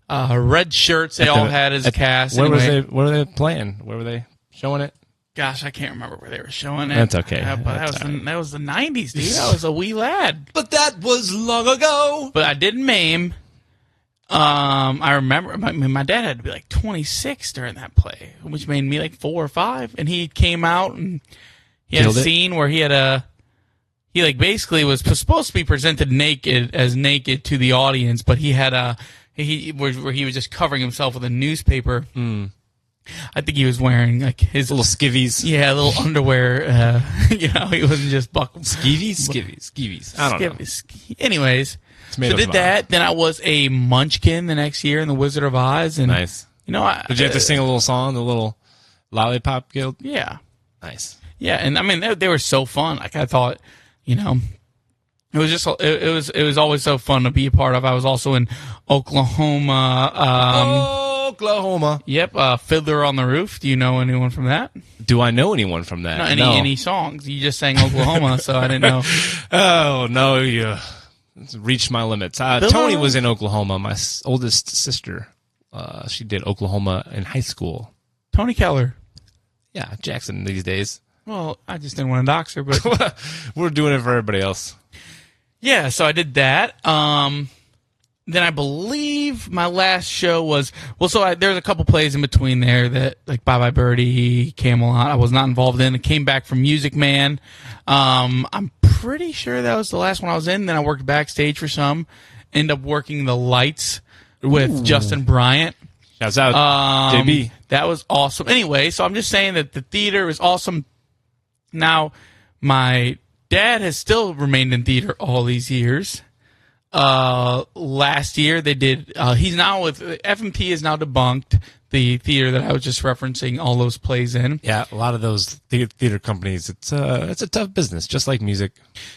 Red shirts they all had as a cast. Where were they playing? Where were they showing it? Gosh, I can't remember where they were showing it. That's okay. That was the 90s, dude. I was a wee lad. But that was long ago. But I didn't MAME. I remember my dad had to be like 26 during that play, which made me like 4 or 5. And he came out and he had a scene where he basically was supposed to be presented naked to the audience, but he had where he was just covering himself with a newspaper. I think he was wearing like his little skivvies. Yeah, little underwear. He wasn't just buckled. Skivvies. I don't know. Anyways. So did that. Then I was a munchkin the next year in The Wizard of Oz. And, nice. Did you have to sing a little song, the little Lollipop Guild? Yeah. Nice. Yeah, and I mean they were so fun. Like I thought, it was just it was always so fun to be a part of. I was also in Oklahoma. Oklahoma. Yep. Fiddler on the Roof. Do you know anyone from that? Do I know anyone from that? No, any songs? You just sang Oklahoma, so I didn't know. Oh no, you. Reached my limits. Tony was in Oklahoma. My oldest sister, she did Oklahoma in high school. Tony Keller. Yeah, Jackson these days. Well, I just didn't want to dox her, but we're doing it for everybody else. Yeah, so I did that. Then I believe my last show was there's a couple plays in between there that like Bye Bye Birdie, Camelot. I was not involved in. I came back from Music Man. I'm pretty sure that was the last one I was in. Then I worked backstage for some. Ended up working the lights with Justin Bryant. Shouts out, JB. That was awesome. Anyway, so I'm just saying that the theater is awesome. Now, my dad has still remained in theater all these years. Last year they did. He's now with FMT is now debunked. the theater that I was just referencing all those plays in. Yeah, a lot of those theater companies, it's a tough business, just like music.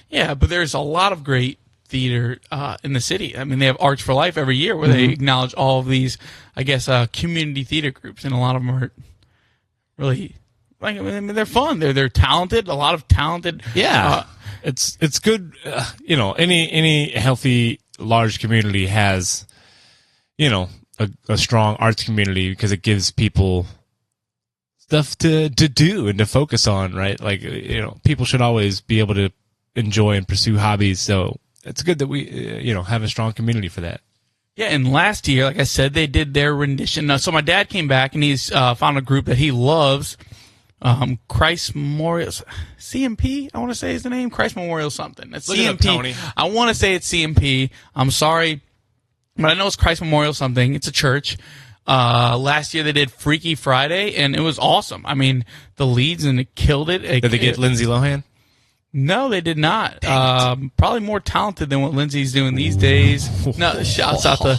Yeah, but there's a lot of great theater in the city. I mean, they have Arts for Life every year where they acknowledge all of these, I guess, community theater groups, and a lot of them are really, like, I mean, they're fun. They're talented. A lot of talented. Yeah, it's good. Any healthy large community has, a strong arts community because it gives people stuff to do and to focus on, right? Like, people should always be able to enjoy and pursue hobbies. So it's good that we, have a strong community for that. Yeah, and last year, like I said, they did their rendition. So my dad came back and he's found a group that he loves, Christ Memorial, CMP, I want to say is the name, Christ Memorial something. That's Look it CMP. up, Tony. I want to say it's CMP. I'm sorry, but I know it's Christ Memorial something. It's a church. Last year they did Freaky Friday, and it was awesome. I mean, the leads, and it killed it. Did they get Lindsay Lohan? No, they did not. Probably more talented than what Lindsay's doing these days. No, shouts out to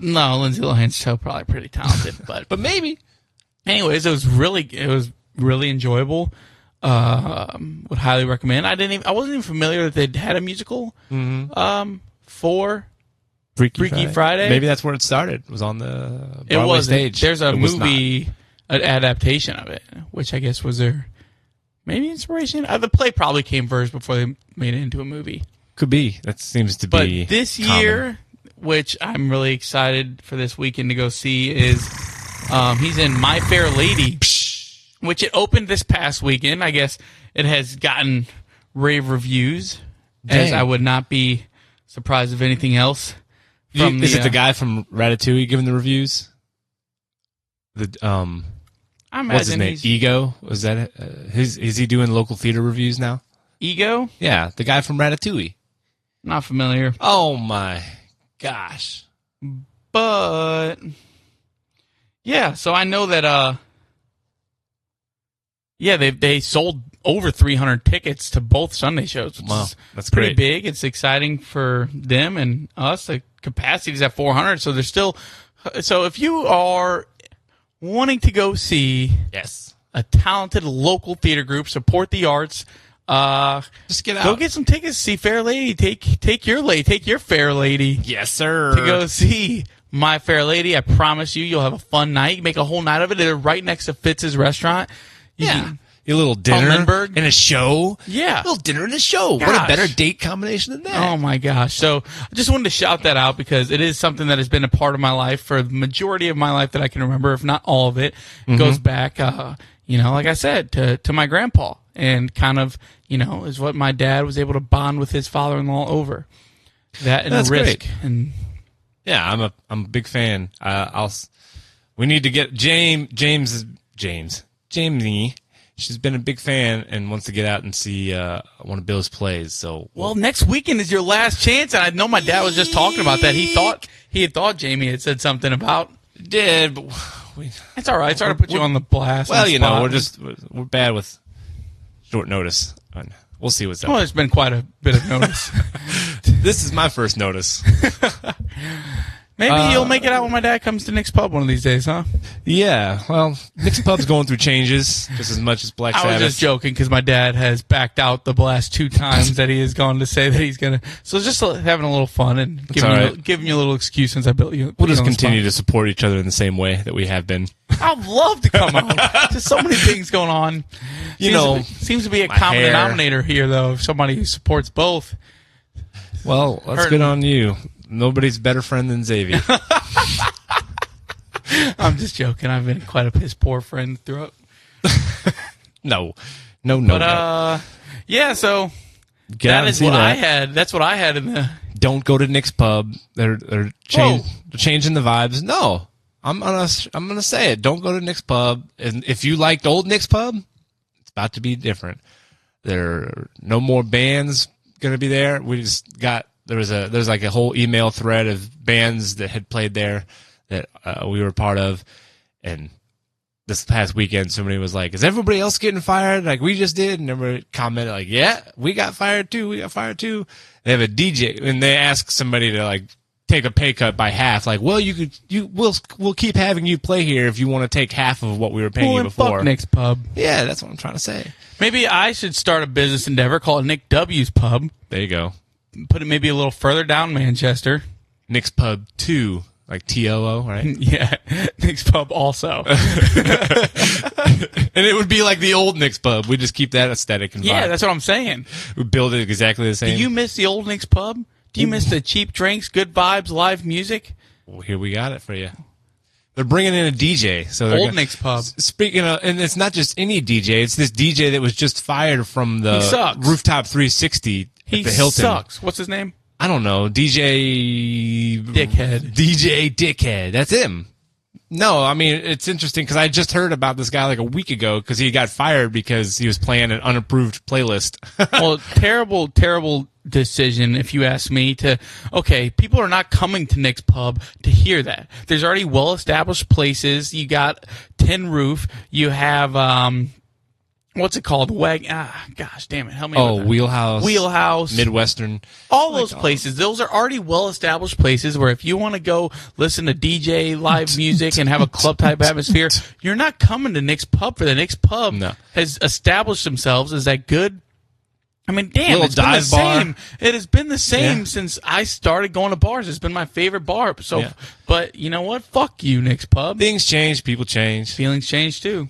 Lindsay Lohan's show, probably pretty talented, but maybe. Anyways, it was really enjoyable. Would highly recommend. I wasn't even familiar that they'd had a musical for Freaky Friday. Maybe that's where it started. It was on the Broadway stage. There's a movie adaptation of it, which I guess was their maybe inspiration. The play probably came first before they made it into a movie. Could be. That seems to be. But this year, which I'm really excited for this weekend to go see, is he's in My Fair Lady, which it opened this past weekend. I guess it has gotten rave reviews, as I would not be surprised if anything else. Is it the guy from Ratatouille giving the reviews? I imagine what's his name? Ego? Was that is he doing local theater reviews now? Ego? Yeah, the guy from Ratatouille. Not familiar. Oh my gosh! But yeah, so I know that. Yeah, they sold over 300 tickets to both Sunday shows. Which wow, is that's pretty great. big. It's exciting for them and us. The capacity is at 400, so there's still. So if you are wanting to go see a talented local theater group, support the arts, just get out. Go get some tickets. See Fair Lady. Take your Fair Lady. Yes, sir. To go see My Fair Lady. I promise you'll have a fun night. Make a whole night of it. They're right next to Fitz's restaurant. Your little dinner Lindbergh. and a show. Yeah. A little dinner and a show. Gosh. What a better date combination than that. Oh, my gosh. So I just wanted to shout that out because it is something that has been a part of my life for the majority of my life that I can remember, if not all of it. It goes back, like I said, to my grandpa, and kind of, is what my dad was able to bond with his father-in-law over. That and That's Risk. great. And yeah, I'm a big fan. We need to get Jamie. She's been a big fan and wants to get out and see one of Bill's plays. So well, next weekend is your last chance, and I know my dad was just talking about that. He had thought Jamie had said something about. Did, but it's all right. Sorry to put you on the blast. Well, we're bad with short notice. We'll see what's up. Well, there's been quite a bit of notice. This is my first notice. Maybe you'll make it out when my dad comes to Nick's Pub one of these days, huh? Yeah, well, Nick's Pub's going through changes just as much as Black Sabbath. I was just joking because my dad has backed out the last 2 times that he has gone to say that he's going to. So just having a little fun and giving you a little excuse since I built you. We'll just continue to support each other in the same way that we have been. I'd love to come out. There's so many things going on. Seems to be a common denominator here, though, of somebody who supports both. Well, that's good on you. Nobody's a better friend than Xavi. I'm just joking. I've been quite a piss poor friend throughout. No. Yeah, so that is what I had. That's what I had in the. Don't go to Nick's Pub. They're changing the vibes. No, I'm gonna say it. Don't go to Nick's Pub. And if you liked old Nick's Pub, it's about to be different. There are no more bands gonna be there. We just got. There's like a whole email thread of bands that had played there that we were part of, and this past weekend somebody was like, "Is everybody else getting fired like we just did?" And everybody commented like, "Yeah, we got fired too. We got fired too." They have a DJ, and they ask somebody to like take a pay cut by half. Like, well, we'll keep having you play here if you want to take half of what we were paying you before. Fuck Nick's Pub. Yeah, that's what I'm trying to say. Maybe I should start a business endeavor called Nick W's Pub. There you go. Put it maybe a little further down Manchester. Nick's Pub 2, like TLO, right? Yeah, Nick's Pub also. And it would be like the old Nick's Pub. We just keep that aesthetic and vibe. Yeah, that's what I'm saying. We build it exactly the same. Do you miss the old Nick's Pub? Do you miss the cheap drinks, good vibes, live music? Well, here we got it for you. They're bringing in a DJ. So Old Nick's Pub. Speaking of, and it's not just any DJ. It's this DJ that was just fired from the Rooftop 360 at the Hilton. He sucks. What's his name? I don't know. DJ Dickhead. That's him. No, I mean, it's interesting because I just heard about this guy like a week ago because he got fired because he was playing an unapproved playlist. Well, terrible decision, if you ask me. Okay, people are not coming to Nick's Pub to hear that. There's already well-established places. You got Tin Roof. You have, what's it called? Gosh damn it. Help me with that. Wheelhouse. Midwestern. All those places. Those are already well-established places where if you want to go listen to DJ live music and have a club-type atmosphere, you're not coming to Nick's Pub for the Nick's Pub has established themselves as that good. I mean, damn, it's been the same. It has been the same since I started going to bars. It's been my favorite bar. So, but you know what? Fuck you, Nick's Pub. Things change. People change. Feelings change, too.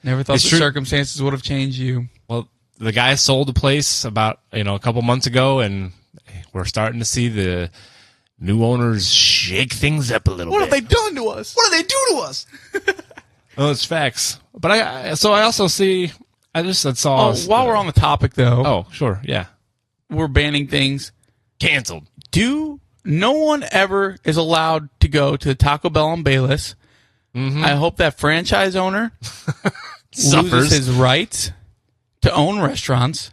Never thought the circumstances would have changed you. Well, the guy sold the place about, a couple months ago, and we're starting to see the new owners shake things up a little bit. What have they done to us? What do they do to us? Oh, it's facts. But I also see... I saw... Oh, while we're on the topic, though... Oh, sure, yeah. We're banning things. Canceled. No one ever is allowed to go to Taco Bell on Bayless. I hope that franchise owner loses his rights to own restaurants.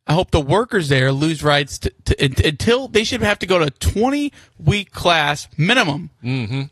I hope the workers there lose rights until they should have to go to a 20-week class minimum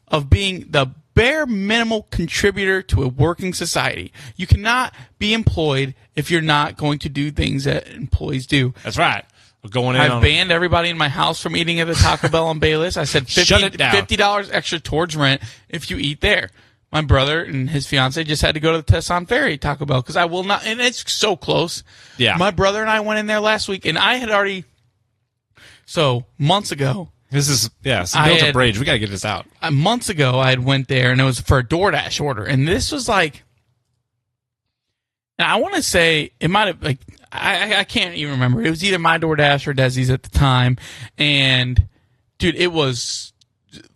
of being the bare minimal contributor to a working society. You cannot be employed if you're not going to do things that employees do. That's right. We're going in. I've banned everybody in my house from eating at the Taco Bell on Bayless. I said $50 extra towards rent if you eat there. My brother and his fiance just had to go to the Tesson Ferry Taco Bell because I will not, and it's so close. Yeah. My brother and I went in there last week, and I had already, months ago. This is, it's built a bridge. We got to get this out. Months ago, I had went there, and it was for a DoorDash order. And this was like, I want to say, it might have, I can't even remember. It was either my DoorDash or Desi's at the time. And, dude, it was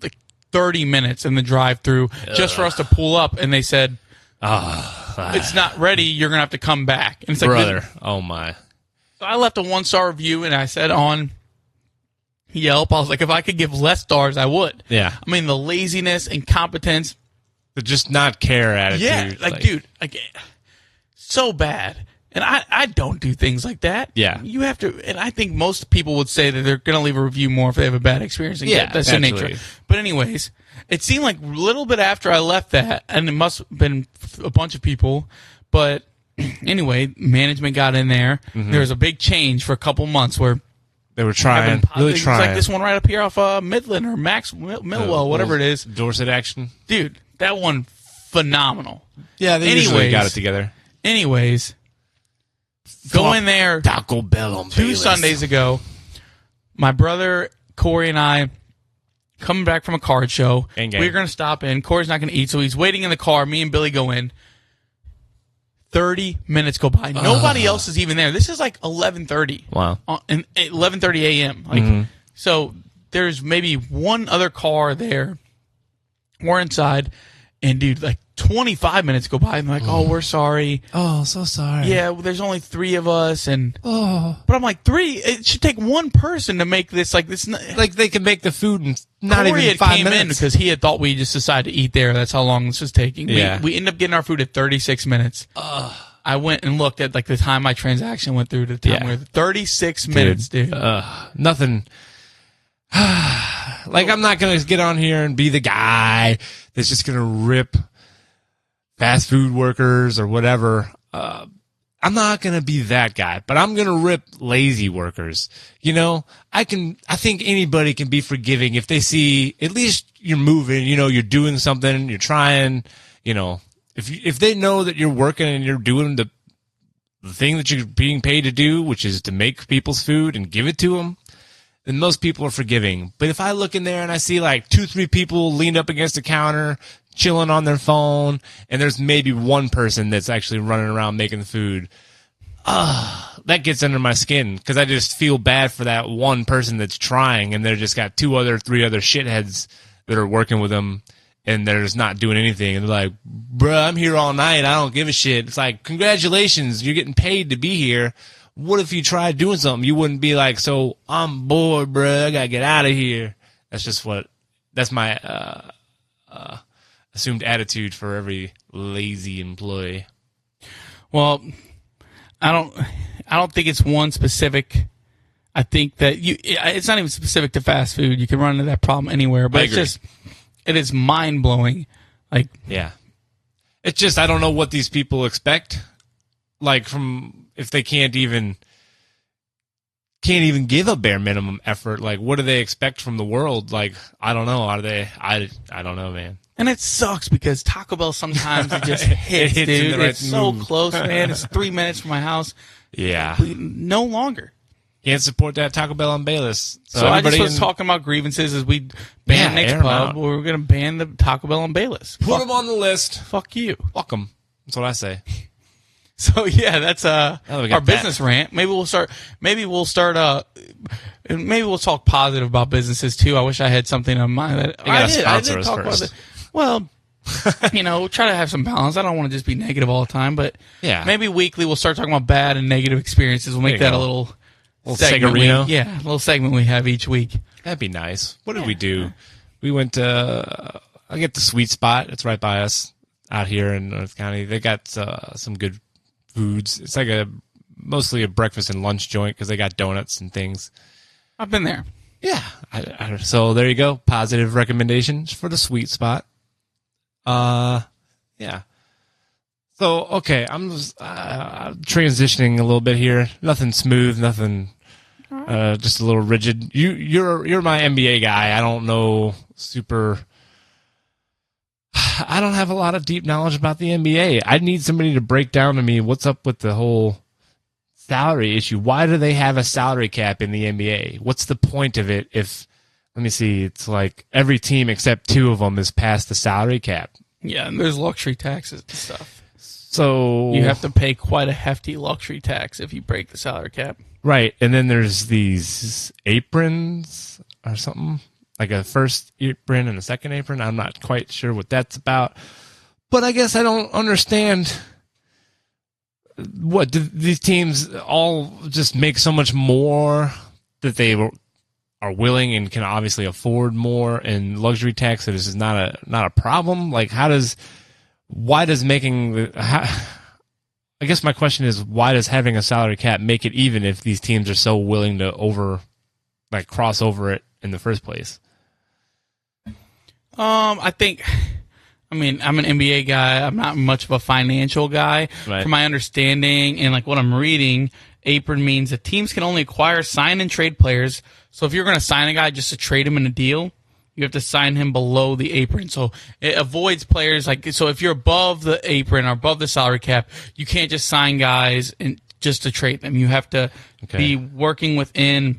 like 30 minutes in the drive-thru just for us to pull up. And they said, it's not ready. You're going to have to come back. And it's like, brother, oh my. So I left a 1-star review, and I said on Yelp, I was like, if I could give less stars, I would. Yeah. I mean, the laziness, incompetence. The just not care attitude. Yeah, dude, so bad. And I don't do things like that. Yeah. You have to, and I think most people would say that they're going to leave a review more if they have a bad experience. And that's the nature. But anyways, it seemed like a little bit after I left that, and it must have been a bunch of people, but anyway, management got in there. There was a big change for a couple months where they were trying, really trying. It's like this one right up here off Midland or Millwell, whatever it is. Dorset action. Dude, that one, phenomenal. Yeah, they usually got it together. Anyways, go in there. Taco Bell on 2 Bayless. Sundays ago, my brother, Corey, and I, coming back from a card show. We're going to stop in. Corey's not going to eat, so he's waiting in the car. Me and Billy go in. 30 minutes go by. Nobody else is even there. This is like 11:30. Wow. And 11:30 a.m. So there's maybe one other car there. We're inside, and dude, 25 minutes go by, and they're like, "Oh, we're sorry. Oh, so sorry. Yeah, well, there's only 3 of us, and but I'm like 3. It should take one person to make this this. They can make the food in not Corey even 5 came minutes in because he had thought we just decided to eat there. That's how long this was taking. Yeah. We ended up getting our food at 36 minutes. I went and looked at the time my transaction went through to the time we were 36 minutes, dude. Nothing. I'm not gonna get on here and be the guy that's just gonna rip fast food workers or whatever. I'm not going to be that guy, but I'm going to rip lazy workers. I think anybody can be forgiving if they see at least you're moving, you're doing something, you're trying, if they know that you're working and you're doing the thing that you're being paid to do, which is to make people's food and give it to them, then most people are forgiving. But if I look in there and I see like 2-3 people leaned up against the counter, chilling on their phone, and there's maybe one person that's actually running around making the food, that gets under my skin because I just feel bad for that one person that's trying, and they're just got 3 other shitheads that are working with them, and they're just not doing anything. And they're like, bruh, I'm here all night. I don't give a shit. It's like, congratulations, you're getting paid to be here. What if you tried doing something? You wouldn't be like, so I'm bored, bruh. I gotta get out of here. That's my assumed attitude for every lazy employee. Well, I don't think it's one specific. I think that it's not even specific to fast food. You can run into that problem anywhere, but it is mind blowing. Like, yeah, it's just, I don't know what these people expect. Like, from, if they can't even give a bare minimum effort, like, what do they expect from the world? Like, I don't know. I don't know, man. And it sucks because Taco Bell sometimes it just hits, It hits dude. in the right It's so move. close, man. It's 3 minutes from my house. Yeah. No longer. Can't support that Taco Bell on Bayless. So I just was talking about grievances as we ban next air 'em pub. out. We're going to ban the Taco Bell on Bayless. Put them on the list. Fuck you. Fuck them. That's what I say. So yeah, that's we got our that. business rant. Maybe we'll start. Maybe we'll talk positive about businesses too. I wish I had something on mind. gotta sponsor us talk about first. it. Well, try to have some balance. I don't want to just be negative all the time, but Yeah. maybe weekly we'll start talking about bad and negative experiences. We'll make There you that a go. little Segment. a little segment we have each week. That'd be nice. What did we do? We went to, I get the Sweet Spot. It's right by us out here in North County. They got some good foods. It's like mostly a breakfast and lunch joint because they got donuts and things. I've been there. Yeah. So there you go. Positive recommendations for the Sweet Spot. Yeah. So, okay, I'm just transitioning a little bit here. Nothing smooth, nothing, just a little rigid. You're my NBA guy. I don't know I don't have a lot of deep knowledge about the NBA. I need somebody to break down to me what's up with the whole salary issue. Why do they have a salary cap in the NBA? What's the point of it if, let me see, it's like every team except 2 of them is past the salary cap. Yeah, and there's luxury taxes and stuff. So You have to pay quite a hefty luxury tax if you break the salary cap. right, and then there's these aprons or something, like a first apron and a second apron. I'm not quite sure what that's about, but I guess I don't understand. What do these teams all just make so much more that they are willing and can obviously afford more, and luxury tax, so this is not a problem? Like, why does making I guess my question is, why does having a salary cap make it even if these teams are so willing to cross over it in the first place? I'm an NBA guy. I'm not much of a financial guy. Right. From my understanding and like what I'm reading, apron means that teams can only acquire, sign, and trade players. So if you're going to sign a guy just to trade him in a deal, you have to sign him below the apron. So it avoids players so if you're above the apron or above the salary cap, you can't just sign guys and just to trade them. You have to be working within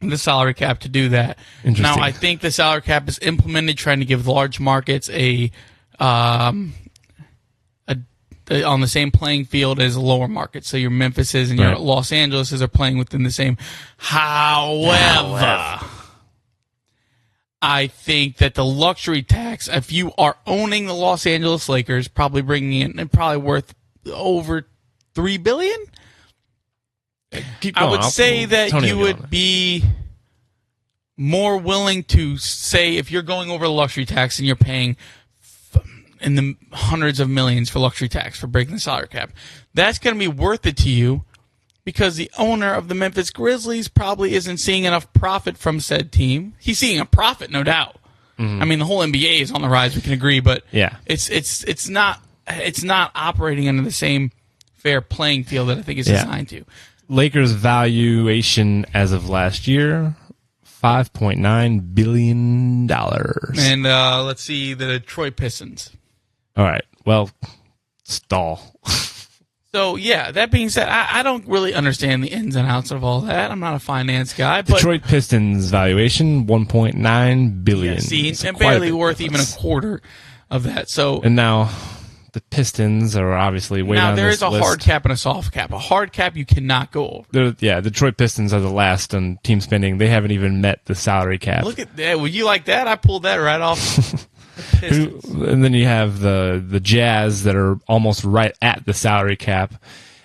the salary cap to do that. Now, I think the salary cap is implemented trying to give large markets on the same playing field as lower markets. So your Memphises and your Los Angeleses are playing within the same. However, I think that the luxury tax, if you are owning the Los Angeles Lakers, probably bringing in probably worth over $3 billion. Keep going. I would say that you would be more willing to say, if you're going over the luxury tax and you're paying in the hundreds of millions for luxury tax for breaking the salary cap, that's going to be worth it to you because the owner of the Memphis Grizzlies probably isn't seeing enough profit from said team. He's seeing a profit, no doubt. Mm-hmm. I mean, the whole NBA is on the rise, we can agree, but yeah, it's not operating under the same fair playing field that I think it's designed to. Lakers valuation as of last year, $5.9 billion. And let's see, the Detroit Pistons. All right. Well, stall. So, yeah, that being said, I don't really understand the ins and outs of all that. I'm not a finance guy. But Detroit Pistons valuation, $1.9 billion. Yeah, see, and barely worth even a quarter of that. So, and now the Pistons are obviously way down there this is a list. hard cap and a soft cap. A hard cap you cannot go over. Detroit Pistons are the last on team spending. They haven't even met the salary cap. Look at that. Would you like that? I pulled that right off. And then you have the Jazz that are almost right at the salary cap.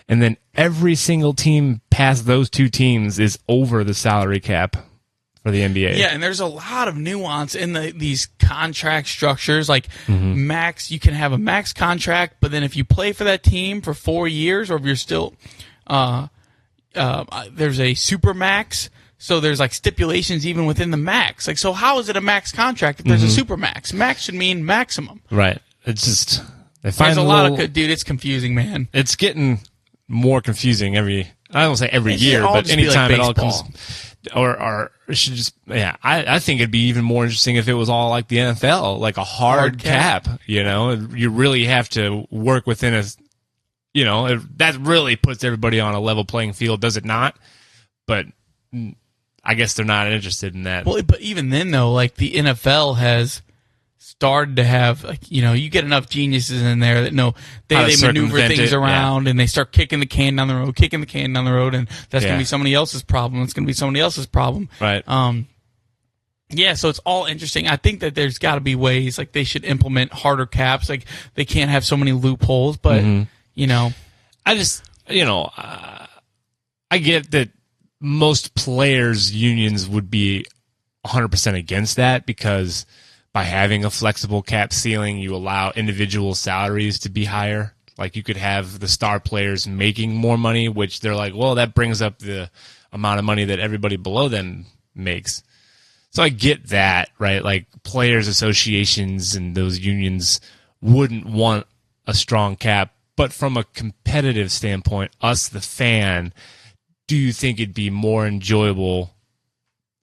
And then every single team past those two teams is over the salary cap for the NBA. Yeah, and there's a lot of nuance in these contract structures. Like max, you can have a max contract, but then if you play for that team for 4 years, or if you're still, there's a super max. So there's like stipulations even within the max. Like, so how is it a max contract if there's a super max? Max should mean maximum. Right. It's just there's a lot of dude. It's confusing, man. It's getting more confusing I don't say every year, but like anytime it all baseball. comes, or it should just I think it'd be even more interesting if it was all like the NFL, like a hard cap. You know, you really have to work within that really puts everybody on a level playing field, does it not? But I guess they're not interested in that. Well, but even then, though, like the NFL has started to have, like, you get enough geniuses in there that they maneuver things around and they start kicking the can down the road, and that's going to be somebody else's problem. It's going to be somebody else's problem. Right. Yeah, so it's all interesting. I think that there's got to be ways, like they should implement harder caps. Like they can't have so many loopholes, but, I just, I get that most players' unions would be 100% against that, because by having a flexible cap ceiling, you allow individual salaries to be higher. Like you could have the star players making more money, which they're like, well, that brings up the amount of money that everybody below them makes. So I get that, right? Like players' associations and those unions wouldn't want a strong cap. But from a competitive standpoint, us, the fan, do you think it'd be more enjoyable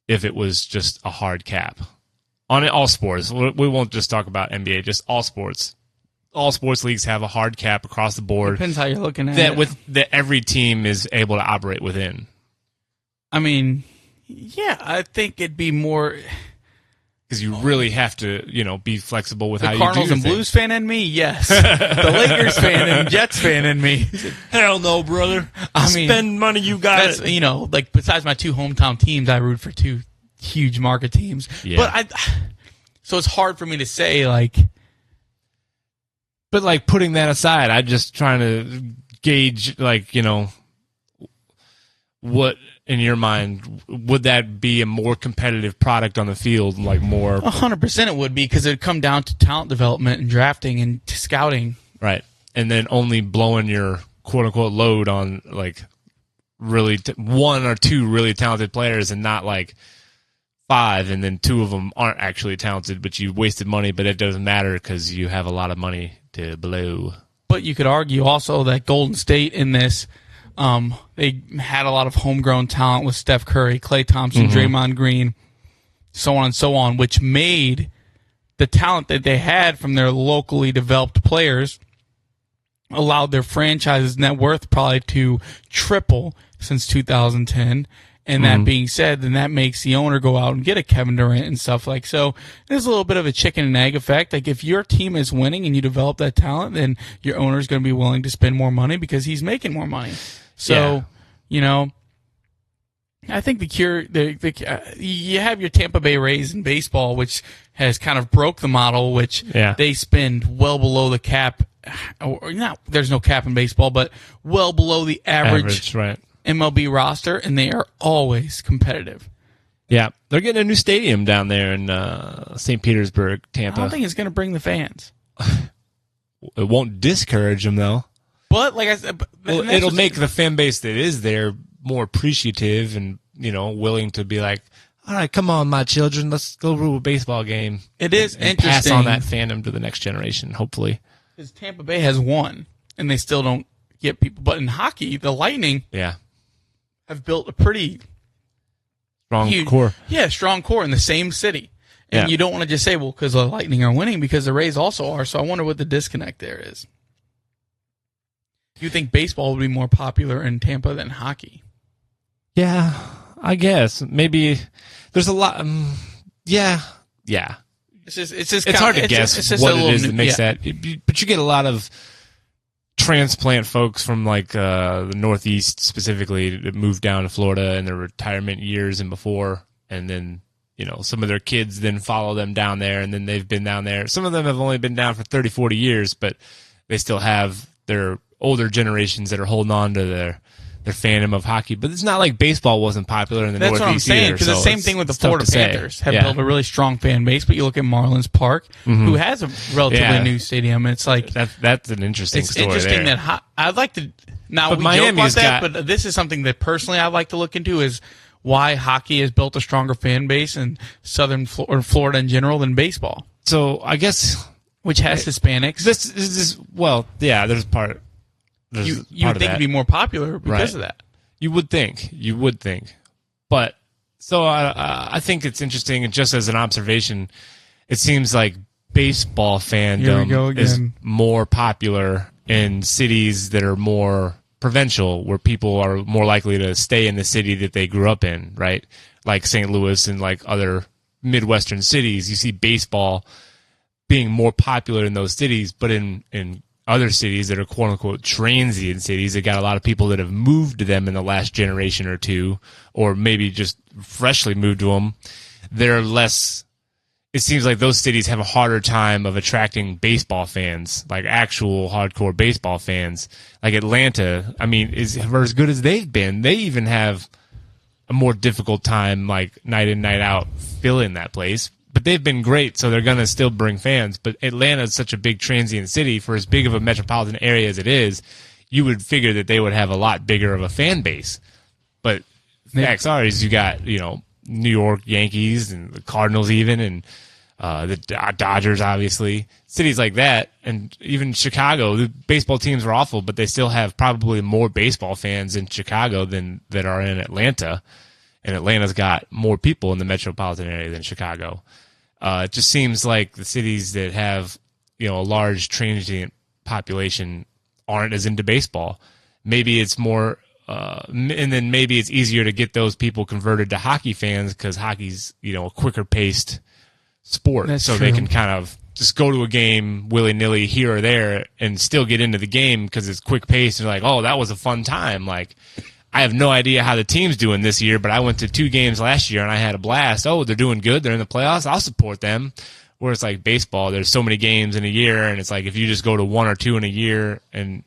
if it was just a hard cap? On all sports. We won't just talk about NBA, just all sports. All sports leagues have a hard cap across the board. Depends how you're looking at it. That every team is able to operate within. I mean, yeah, I think it'd be more... Because you really have to, be flexible with how you do Cardinals and things. Blues fan in me, yes. The Lakers fan and Jets fan in me. Hell no, brother. Spend money, you got it. Like besides my two hometown teams, I root for two huge market teams. Yeah. But so it's hard for me to say, like. But like putting that aside, I'm just trying to gauge, like, what in your mind would that be a more competitive product on the field, like more 100% it would be, because it'd come down to talent development and drafting and scouting, right? And then only blowing your quote unquote load on like really one or two really talented players, and not like five and then two of them aren't actually talented, but you wasted money, but it doesn't matter because you have a lot of money to blow. But you could argue also that Golden State in this, they had a lot of homegrown talent with Steph Curry, Klay Thompson, Draymond Green, so on and so on, which made the talent that they had from their locally developed players allowed their franchise's net worth probably to triple since 2010. And that being said, then that makes the owner go out and get a Kevin Durant and stuff like so. There's a little bit of a chicken and egg effect. Like if your team is winning and you develop that talent, then your owner is going to be willing to spend more money because he's making more money. So, I think you have your Tampa Bay Rays in baseball, which has kind of broke the model, which they spend well below the cap. Or not, there's no cap in baseball, but well below the average right. MLB roster, and they are always competitive. Yeah, they're getting a new stadium down there in St. Petersburg, Tampa. I don't think it's going to bring the fans. It won't discourage them, though. But like I said, it'll make the fan base that is there more appreciative and willing to be like, all right, come on, my children, let's go to a baseball game. It is and interesting. Pass on that fandom to the next generation, hopefully. Because Tampa Bay has won, and they still don't get people. But in hockey, the Lightning Yeah. have built a pretty Strong huge core. Yeah, strong core in the same city. And you don't want to just say, well, because the Lightning are winning, because the Rays also are. So I wonder what the disconnect there is. Do you think baseball would be more popular in Tampa than hockey? Yeah, I guess. Maybe there's a lot. Yeah. It's Hard to guess what it is that makes that. But you get a lot of transplant folks from like the Northeast specifically that moved down to Florida in their retirement years and before, and then some of their kids then follow them down there, and then they've been down there. Some of them have only been down for 30, 40 years, but they still have their older generations that are holding on to their fandom of hockey. But it's not like baseball wasn't popular in the Northeast. That's what I'm saying, because the same thing with the Florida Panthers have built a really strong fan base. But you look at Marlins Park, who has a relatively new stadium, and it's like that's an interesting story. It's interesting there. that I'd like to. Now but we Miami's joke about that, but this is something that personally I'd like to look into: is why hockey has built a stronger fan base in Southern or Florida in general than baseball. So I guess which has Hispanics. This is there's part. You would think it'd be more popular because of that. You would think. But so I think it's interesting, and just as an observation, it seems like baseball fandom is more popular in cities that are more provincial, where people are more likely to stay in the city that they grew up in, right? Like St. Louis and like other Midwestern cities. You see baseball being more popular in those cities, but in other cities that are quote-unquote transient cities, that got a lot of people that have moved to them in the last generation or two, or maybe just freshly moved to them, they're less... It seems like those cities have a harder time of attracting baseball fans, like actual hardcore baseball fans. Like Atlanta, I mean, is for as good as they've been, they even have a more difficult time, like night in, night out, filling that place. But they've been great, so they're going to still bring fans. But Atlanta is such a big transient city. For as big of a metropolitan area as it is, you would figure that they would have a lot bigger of a fan base. But facts are is you got, New York Yankees and the Cardinals even, and the Dodgers, obviously. Cities like that, and even Chicago. The baseball teams are awful, but they still have probably more baseball fans in Chicago than that are in Atlanta. And Atlanta's got more people in the metropolitan area than Chicago. It just seems like the cities that have, a large transient population aren't as into baseball. Maybe it's more, and then maybe it's easier to get those people converted to hockey fans because hockey's, a quicker paced sport. That's so true. They can kind of just go to a game willy-nilly here or there and still get into the game because it's quick paced and like, oh, that was a fun time. Like, I have no idea how the team's doing this year, but I went to 2 games last year and I had a blast. Oh, they're doing good. They're in the playoffs. I'll support them. Whereas like baseball, there's so many games in a year, and it's like if you just go to 1 or 2 in a year and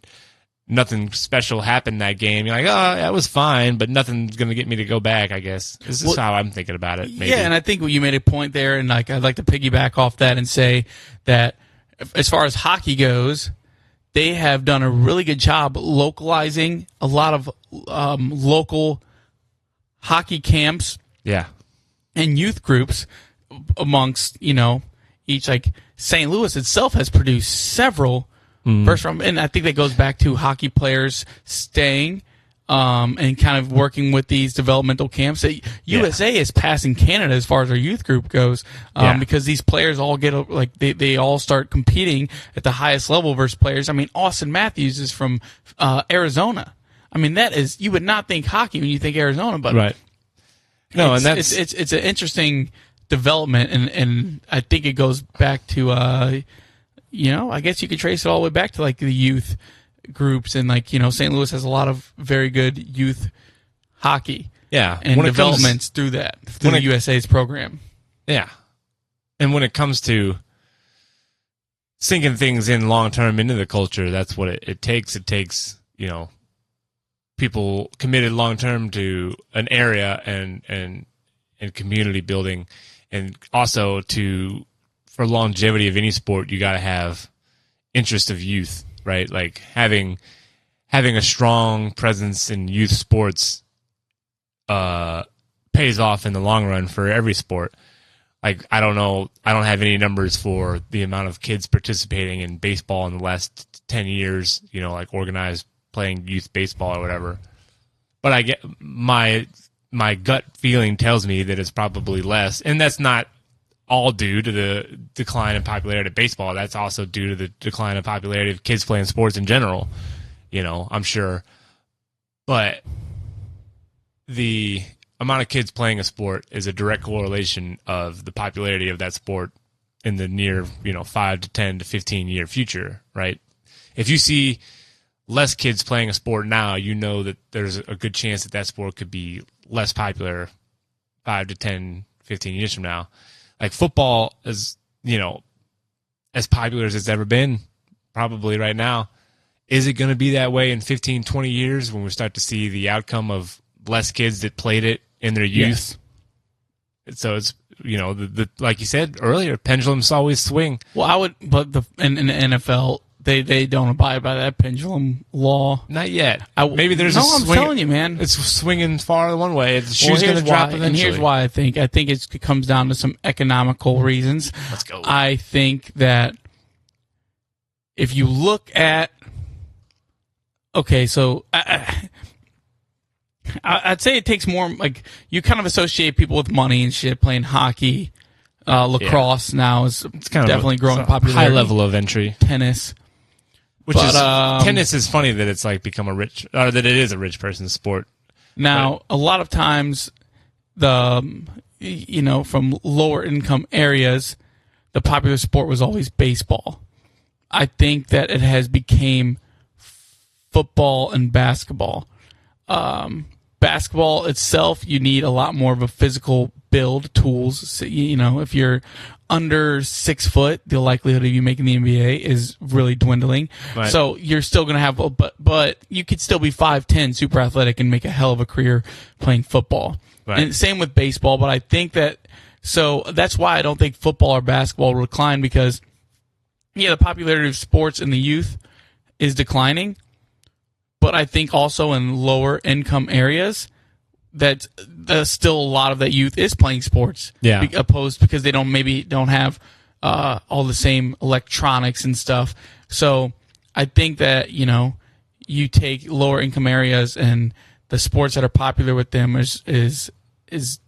nothing special happened that game, you're like, oh, that was fine, but nothing's going to get me to go back, I guess. This is how I'm thinking about it. Maybe. Yeah, and I think you made a point there, and like I'd like to piggyback off that and say that as far as hockey goes, they have done a really good job localizing a lot of local hockey camps and youth groups amongst, each, like St. Louis itself has produced several first round, and I think that goes back to hockey players staying and kind of working with these developmental camps. USA is passing Canada as far as our youth group goes because these players all get they all start competing at the highest level versus players. I mean, Austin Matthews is from Arizona. I mean, that is, you would not think hockey when you think Arizona, but right. No, and it's an interesting development, and I think it goes back to I guess you could trace it all the way back to like the youth groups, and like St. Louis has a lot of very good youth hockey and developments through the USA's program. And when it comes to sinking things in long term into the culture, that's what it takes. It takes people committed long term to an area and community building, and also for longevity of any sport, you got to have interest of youth. Right, like having a strong presence in youth sports pays off in the long run for every sport. Like, I don't know, I don't have any numbers for the amount of kids participating in baseball in the last 10 years. Like organized playing youth baseball or whatever. But I get my gut feeling tells me that it's probably less, and that's not all due to the decline in popularity of baseball. That's also due to the decline in popularity of kids playing sports in general. I'm sure. But the amount of kids playing a sport is a direct correlation of the popularity of that sport in the near, 5 to 10 to 15 year future, right? If you see less kids playing a sport now, you know that there's a good chance that sport could be less popular 5 to 10, 15 years from now. Like football is, as popular as it's ever been, probably right now. Is it going to be that way in 15, 20 years when we start to see the outcome of less kids that played it in their youth? Yes. So it's, like you said earlier, pendulums always swing. Well, in the NFL, they don't abide by that pendulum law. Not yet. Maybe there's I'm telling you, man. It's swinging far one way. The shoe's going to drop eventually. And here's why I think it comes down to some economical reasons. Let's go. I think that if you look at, so I'd say it takes more, like, you kind of associate people with money and shit playing hockey. Lacrosse now is definitely growing popularity. High level of entry. Tennis. Tennis is funny that it's like become that it is a rich person's sport. Now, a lot of times, from lower income areas, the popular sport was always baseball. I think that it has become football and basketball. Basketball itself, you need a lot more of a physical build, tools. So, if you're under 6 foot, the likelihood of you making the NBA is really dwindling. Right. So you're still going to have, but you could still be 5'10", super athletic, and make a hell of a career playing football. Right. And same with baseball, but I think so that's why I don't think football or basketball will decline, because, the popularity of sports in the youth is declining. But I think also in lower income areas, that still a lot of that youth is playing sports. Yeah. Because they don't have all the same electronics and stuff. So I think that, you take lower income areas, and the sports that are popular with them is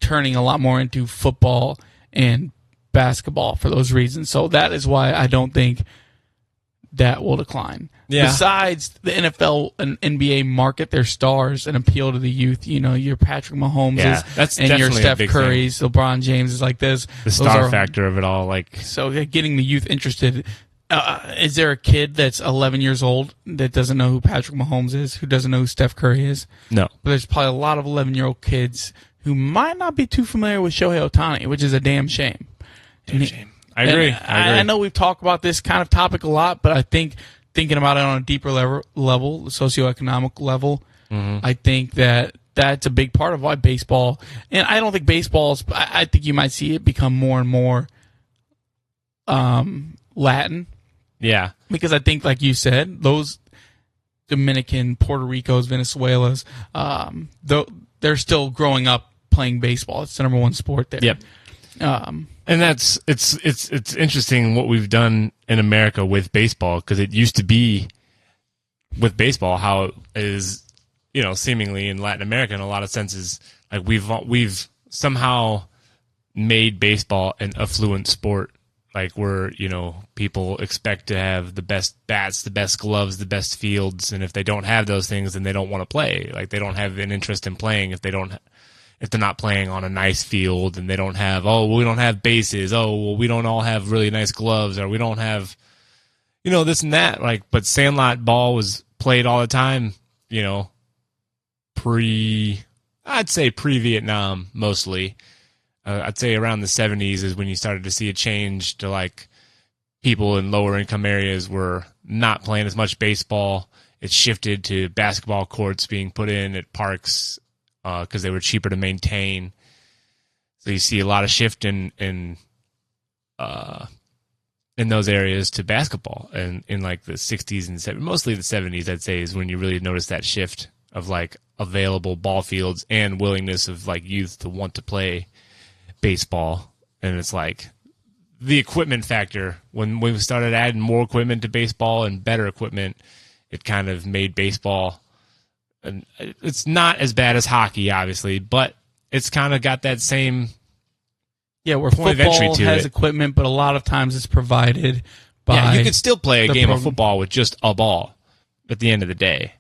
turning a lot more into football and basketball for those reasons. So that is why I don't think that will decline. Yeah. Besides, the NFL and NBA market their stars and appeal to the youth. Your Patrick Mahomes and your Steph Curry's, LeBron James is like this. The star factor of it all, so getting the youth interested. Is there a kid that's 11 years old that doesn't know who Patrick Mahomes is, who doesn't know who Steph Curry is? No. But there's probably a lot of 11-year-old kids who might not be too familiar with Shohei Ohtani, which is a damn shame. Shame. I agree. I know we've talked about this kind of topic a lot, but I think thinking about it on a deeper level, socioeconomic level, I think that's a big part of why baseball, and I don't think I think you might see it become more and more Latin. Yeah. Because I think, like you said, those Dominican, Puerto Ricos, Venezuelas, they're still growing up playing baseball. It's the number one sport there. Yep. And it's interesting what we've done in America with baseball, because it used to be with baseball how it is, seemingly in Latin America in a lot of senses. Like we've somehow made baseball an affluent sport. Like where, people expect to have the best bats, the best gloves, the best fields, and if they don't have those things, then they don't want to play. Like they don't have an interest in playing if they're not playing on a nice field, and they don't have, we don't have bases. We don't all have really nice gloves, or we don't have, this and that. But sandlot ball was played all the time, I'd say pre-Vietnam mostly. I'd say around the 70s is when you started to see a change to people in lower income areas were not playing as much baseball. It shifted to basketball courts being put in at parks, because they were cheaper to maintain. So you see a lot of shift in those areas to basketball, and in the 60s and 70s, mostly the 70s, I'd say, is when you really notice that shift of available ball fields and willingness of youth to want to play baseball. And it's the equipment factor, when we started adding more equipment to baseball and better equipment, it kind of made baseball, and it's not as bad as hockey, obviously, but it's kind of got that same where point of entry football to has it. equipment, but a lot of times it's provided by. Yeah, you could still play a the game of program. football with just a ball at the end of the day.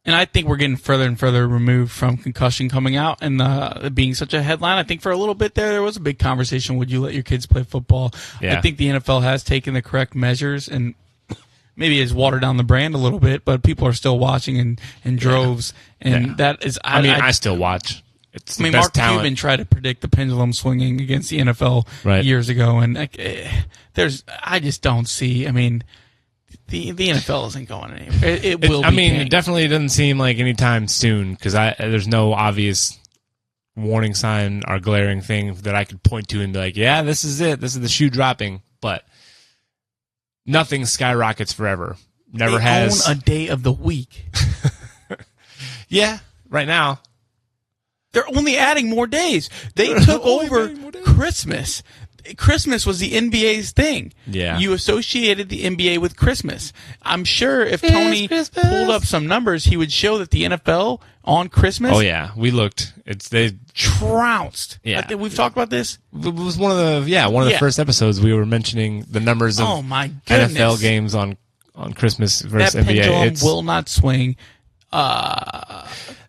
And I think we're getting further and further removed from concussion coming out and being such a headline. I think for a little bit there was a big conversation. Would you let your kids play football? Yeah. I think the NFL has taken the correct measures and maybe has watered down the brand a little bit, but people are still watching in droves. And that is, I still watch. It's the best Mark talent. Cuban tried to predict the pendulum swinging against the NFL years ago, and I just don't see. I mean, the NFL isn't going anywhere. It will. It definitely doesn't seem like anytime soon because there's no obvious warning sign or glaring thing that I could point to and be like, yeah, this is it. This is the shoe dropping. But nothing skyrockets forever. Never has. Own a day of the week. Yeah, right now. They're only adding more days. They took over Christmas. Christmas was the NBA's thing. Yeah. You associated the NBA with Christmas. I'm sure if Tony pulled up some numbers, he would show that the NFL on Christmas. Oh yeah, we looked. They trounced. Yeah. I think we've talked about this. It was one of the first episodes we were mentioning the numbers of my goodness. NFL games on Christmas versus that NBA. Pendulum will not swing.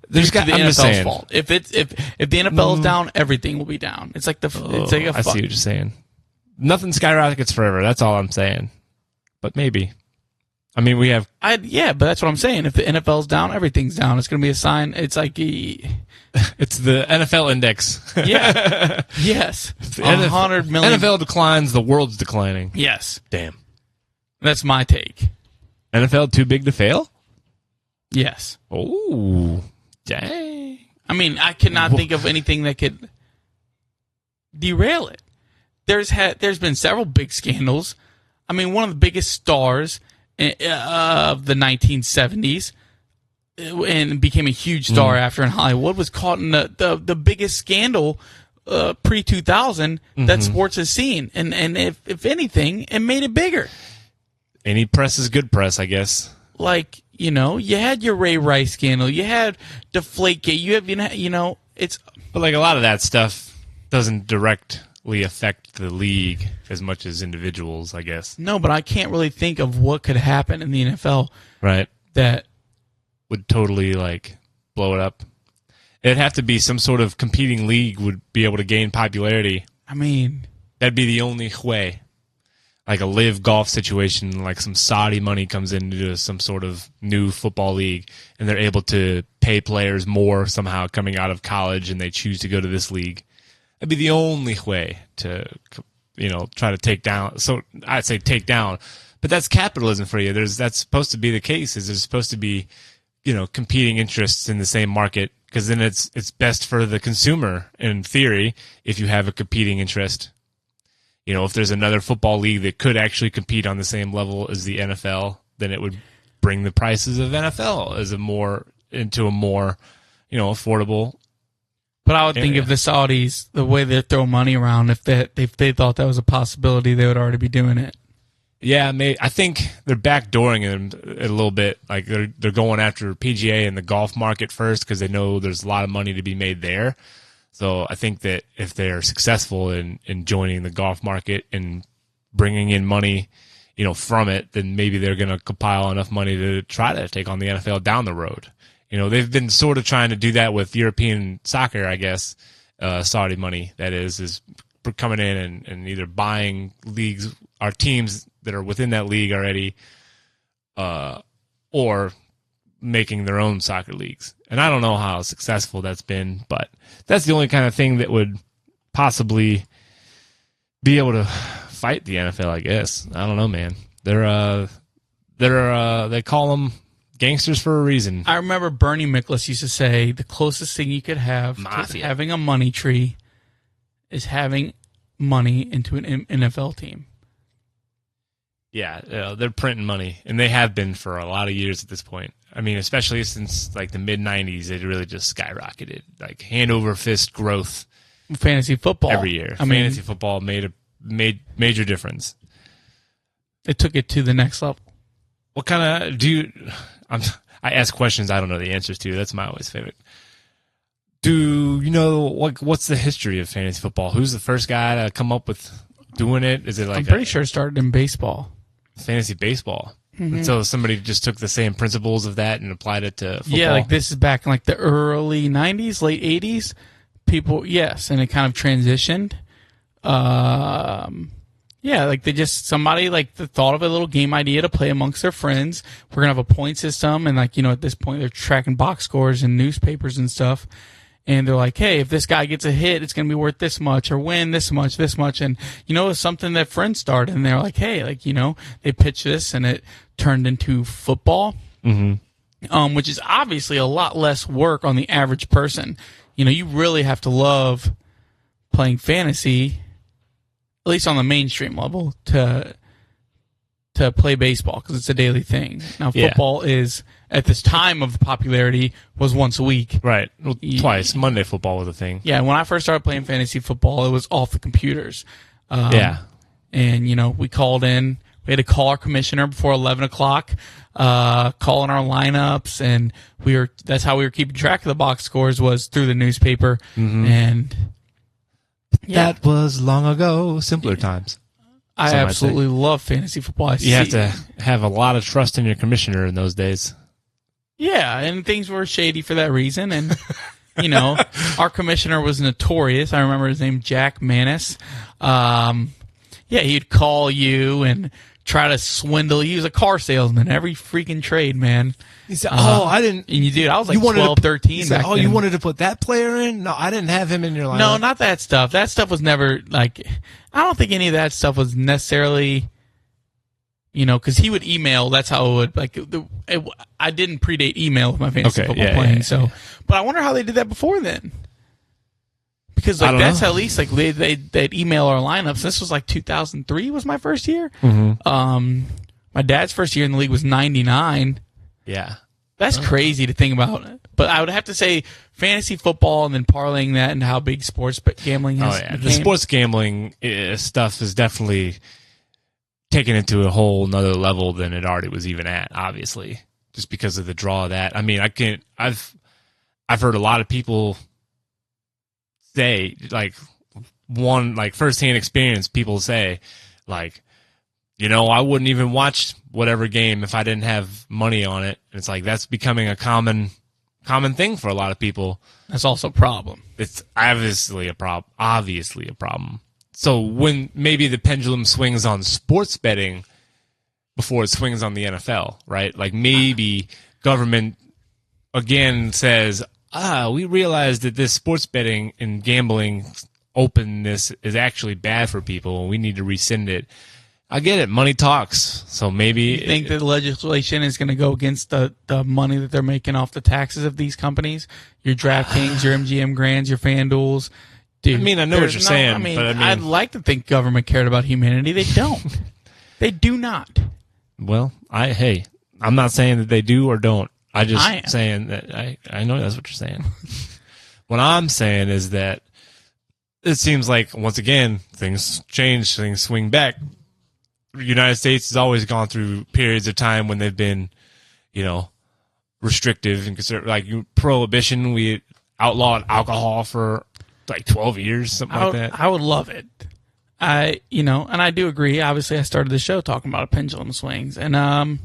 There's got the I'm just NFL's saying. fault. If the NFL is down, everything will be down. It's like I see what you're saying. Nothing skyrockets forever. That's all I'm saying. But maybe. I mean, we have. But that's what I'm saying. If the NFL's down, everything's down. It's going to be a sign. It's like it's the NFL index. Yeah. Yes. 100 million. NFL declines. The world's declining. Yes. Damn. That's my take. NFL too big to fail? Yes. Oh. Dang. I mean, I cannot think of anything that could derail it. There's been several big scandals. I mean, one of the biggest stars of the 1970s and became a huge star after in Hollywood was caught in the biggest scandal pre-2000 that sports has seen. And if anything, it made it bigger. Any press is good press, I guess. Like, you had your Ray Rice scandal. You had Deflategate. It's... But like a lot of that stuff doesn't directly affect the league as much as individuals, I guess. No, but I can't really think of what could happen in the NFL. Right. That would totally, blow it up. It'd have to be some sort of competing league would be able to gain popularity. I mean... That'd be the only way. Like a live golf situation, like some Saudi money comes into some sort of new football league, and they're able to pay players more somehow coming out of college, and they choose to go to this league. That'd be the only way to, try to take down. So I'd say take down, but that's capitalism for you. That's supposed to be the case. Is there's supposed to be, competing interests in the same market, because then it's best for the consumer in theory if you have a competing interest. If there's another football league that could actually compete on the same level as the NFL, then it would bring the prices of NFL into a more, affordable. But I would think if the Saudis, the way they throw money around, if they thought that was a possibility, they would already be doing it. Yeah, I think they're backdooring it a little bit. Like they're going after PGA and the golf market first because they know there's a lot of money to be made there. So I think that if they're successful in joining the golf market and bringing in money, from it, then maybe they're going to compile enough money to try to take on the NFL down the road. They've been sort of trying to do that with European soccer, I guess. Saudi money, that is coming in and either buying leagues or teams that are within that league already, or making their own soccer leagues. And I don't know how successful that's been, but that's the only kind of thing that would possibly be able to fight the NFL, I guess. I don't know, man. They call them gangsters for a reason. I remember Bernie Miklasz used to say the closest thing you could have to having a money tree is having money into an NFL team. Yeah, they're printing money, and they have been for a lot of years at this point. I mean, especially since the mid-'90s, it really just skyrocketed, hand over fist growth. Fantasy football every year. Fantasy football made major difference. It took it to the next level. What kind of I ask questions I don't know the answers to. That's my always favorite. Do you know what's the history of fantasy football? Who's the first guy to come up with doing it? Is it like I'm pretty sure it started in baseball. Fantasy baseball? And so somebody just took the same principles of that and applied it to football? Yeah, like this is back in like the early 90s, late 80s. People, yes, and it kind of transitioned. Yeah, like somebody like thought of a little game idea to play amongst their friends. We're going to have a point system, and like, at this point they're tracking box scores in newspapers and stuff. And they're like, hey, if this guy gets a hit, it's going to be worth this much, or win this much. And, it's something that friends started. And they're like, hey, like, they pitched this and it turned into football, which is obviously a lot less work on the average person. You really have to love playing fantasy, at least on the mainstream level, to play baseball because it's a daily thing. Now, football is, at this time of popularity, was once a week. Right. Well, twice. Monday football was a thing. Yeah, when I first started playing fantasy football, it was off the computers. Yeah. And, we called in. We had to call our commissioner before 11 o'clock, call in our lineups, and that's how we were keeping track of the box scores, was through the newspaper. And that was long ago, simpler times. I absolutely love fantasy football. You have to have a lot of trust in your commissioner in those days. Yeah, and things were shady for that reason. And, our commissioner was notorious. I remember his name, Jack Manis. He'd call you and try to swindle. He was a car salesman, every freaking trade, man. He said, I didn't. And I was like 12, 13 said, back then. You wanted to put that player in? No, I didn't have him in your lineup. No, not that stuff. That stuff was never, like, I don't think any of that stuff was necessarily, because he would email. That's how it would, like, I didn't predate email with my fantasy football playing. But I wonder how they did that before then. Because like that's at least like they'd email our lineups. This was like 2003 was my first year. My dad's first year in the league was 99. Yeah, that's crazy to think about. But I would have to say fantasy football and then parlaying that into how big sports gambling has became. The sports gambling stuff is definitely taken it to a whole nother level than it already was even at. Obviously, just because of the draw of that. I mean, I've heard a lot of people say, like, firsthand experience, people say, like, I wouldn't even watch whatever game if I didn't have money on it. And it's like, that's becoming a common thing for a lot of people. That's also a problem. It's obviously a problem. So when maybe the pendulum swings on sports betting before it swings on the NFL, right? Like maybe government again says, we realize that this sports betting and gambling openness is actually bad for people, and we need to rescind it. I get it. Money talks. So maybe... You think that the legislation is going to go against the money that they're making off the taxes of these companies? Your DraftKings, your MGM Grands, your FanDuels. Dude, I mean, I know what you're saying, but I'd like to think government cared about humanity. They don't. They do not. Well, I'm not saying that they do or don't. I'm just saying that I know that's what you're saying. What I'm saying is that it seems like, once again, things change, things swing back. The United States has always gone through periods of time when they've been, restrictive and conservative. Like prohibition, we outlawed alcohol for like 12 years, something like that. I would love it. And I do agree. Obviously, I started the show talking about pendulum swings, and I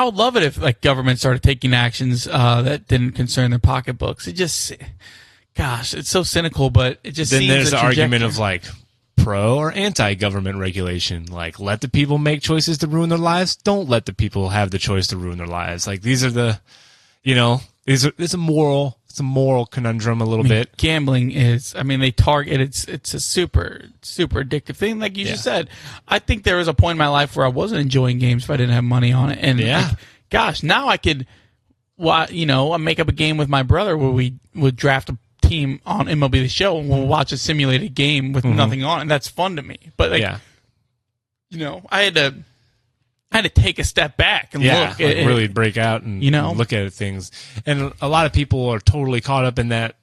would love it if like government started taking actions that didn't concern their pocketbooks. It just, gosh, it's so cynical, but it just then seems there's the trajectory. argument of like pro or anti-government regulation. Like, let the people make choices to ruin their lives. Don't let the people have the choice to ruin their lives. Like, these are the, it's a moral conundrum a little bit. Gambling is, they target, it's a super, super addictive thing. Like you just said, I think there was a point in my life where I wasn't enjoying games if I didn't have money on it. And like, gosh, now I could, I make up a game with my brother where we would draft a team on MLB The Show and we'll watch a simulated game with nothing on it. And that's fun to me. But like, I had to take a step back and look. Really break out and look at things. And a lot of people are totally caught up in that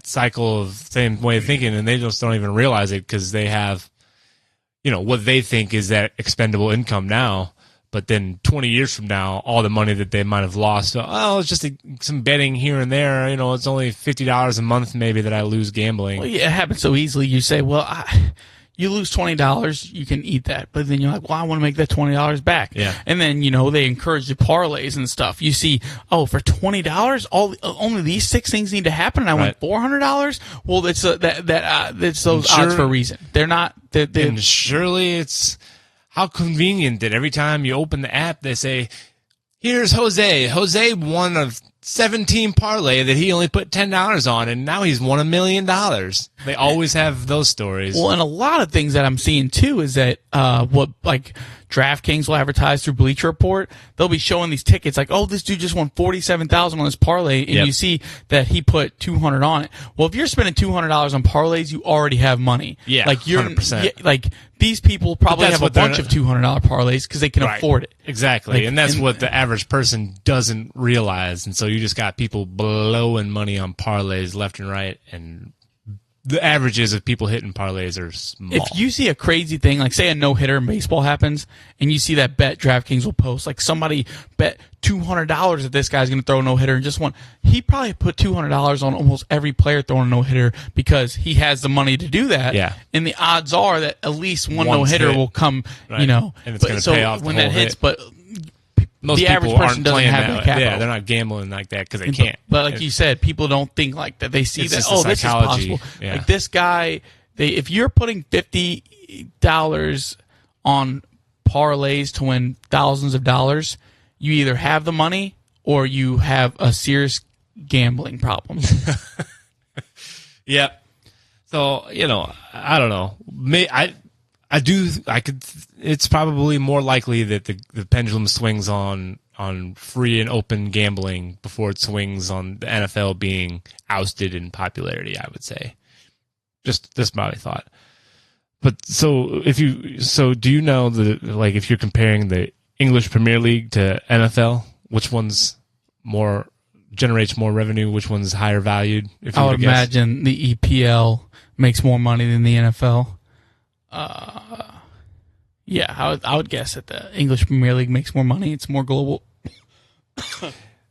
cycle of same way of thinking, and they just don't even realize it because they have, what they think is that expendable income now. But then 20 years from now, all the money that they might have lost, it's just some betting here and there. It's only $50 a month maybe that I lose gambling. Well, yeah, it happens so easily. You say, you lose $20, you can eat that. But then you're like, I want to make that $20 back. Yeah. And then, they encourage the parlays and stuff. You see, for $20, only these 6 things need to happen, and I win $400? Well, it's that's those odds for a reason. They're not. And surely it's how convenient that every time you open the app, they say, here's Jose. Jose won a 17 parlay that he only put $10 on, and now he's won $1 million. They always have those stories. Well, and a lot of things that I'm seeing too is that DraftKings will advertise through Bleacher Report. They'll be showing these tickets like, this dude just won $47,000 on his parlay, and you see that he put $200 on it. Well, if you're spending $200 on parlays, you already have money. Yeah, like 100%. These people probably have a bunch of $200 parlays because they can afford it. Exactly, and that's what the average person doesn't realize. And so you just got people blowing money on parlays left and right, and the averages of people hitting parlays are small. If you see a crazy thing, like say a no-hitter in baseball happens, and you see that bet DraftKings will post, like somebody bet $200 that this guy's going to throw a no-hitter and just won, he probably put $200 on almost every player throwing a no-hitter because he has the money to do that. Yeah. And the odds are that at least one no-hitter will come, right. And it's going to pay off when the that whole hits. hit. But most the people average person aren't doesn't playing have that. that capital. Yeah, they're not gambling like that because they can't. But like you said, people don't think like that. They see It's that, just the this psychology. is possible. Yeah. Like this guy, if you're putting $50 on parlays to win thousands of dollars, you either have the money or you have a serious gambling problem. Yep. So, I don't know. It's probably more likely that the pendulum swings on free and open gambling before it swings on the NFL being ousted in popularity, I would say. Just my thought. But do you know that, like, if you're comparing the English Premier League to NFL, which one's generates more revenue, which one's higher valued? If you I would imagine the EPL makes more money than the NFL. Yeah, I would guess that the English Premier League makes more money. It's more global.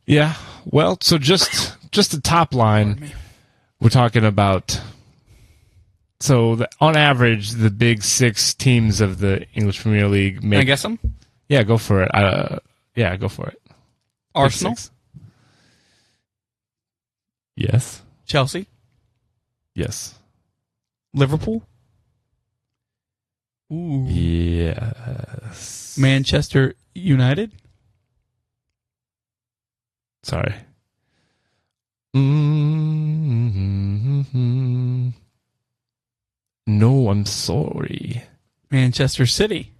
Yeah. Well, so just the top line, we're talking about. So on average, the big 6 teams of the English Premier League make. Can I guess them? Yeah, go for it. Go for it. Arsenal. Yes. Chelsea. Yes. Liverpool. Ooh. Yes. Manchester United. Sorry. Mm-hmm. No, I'm sorry. Manchester City.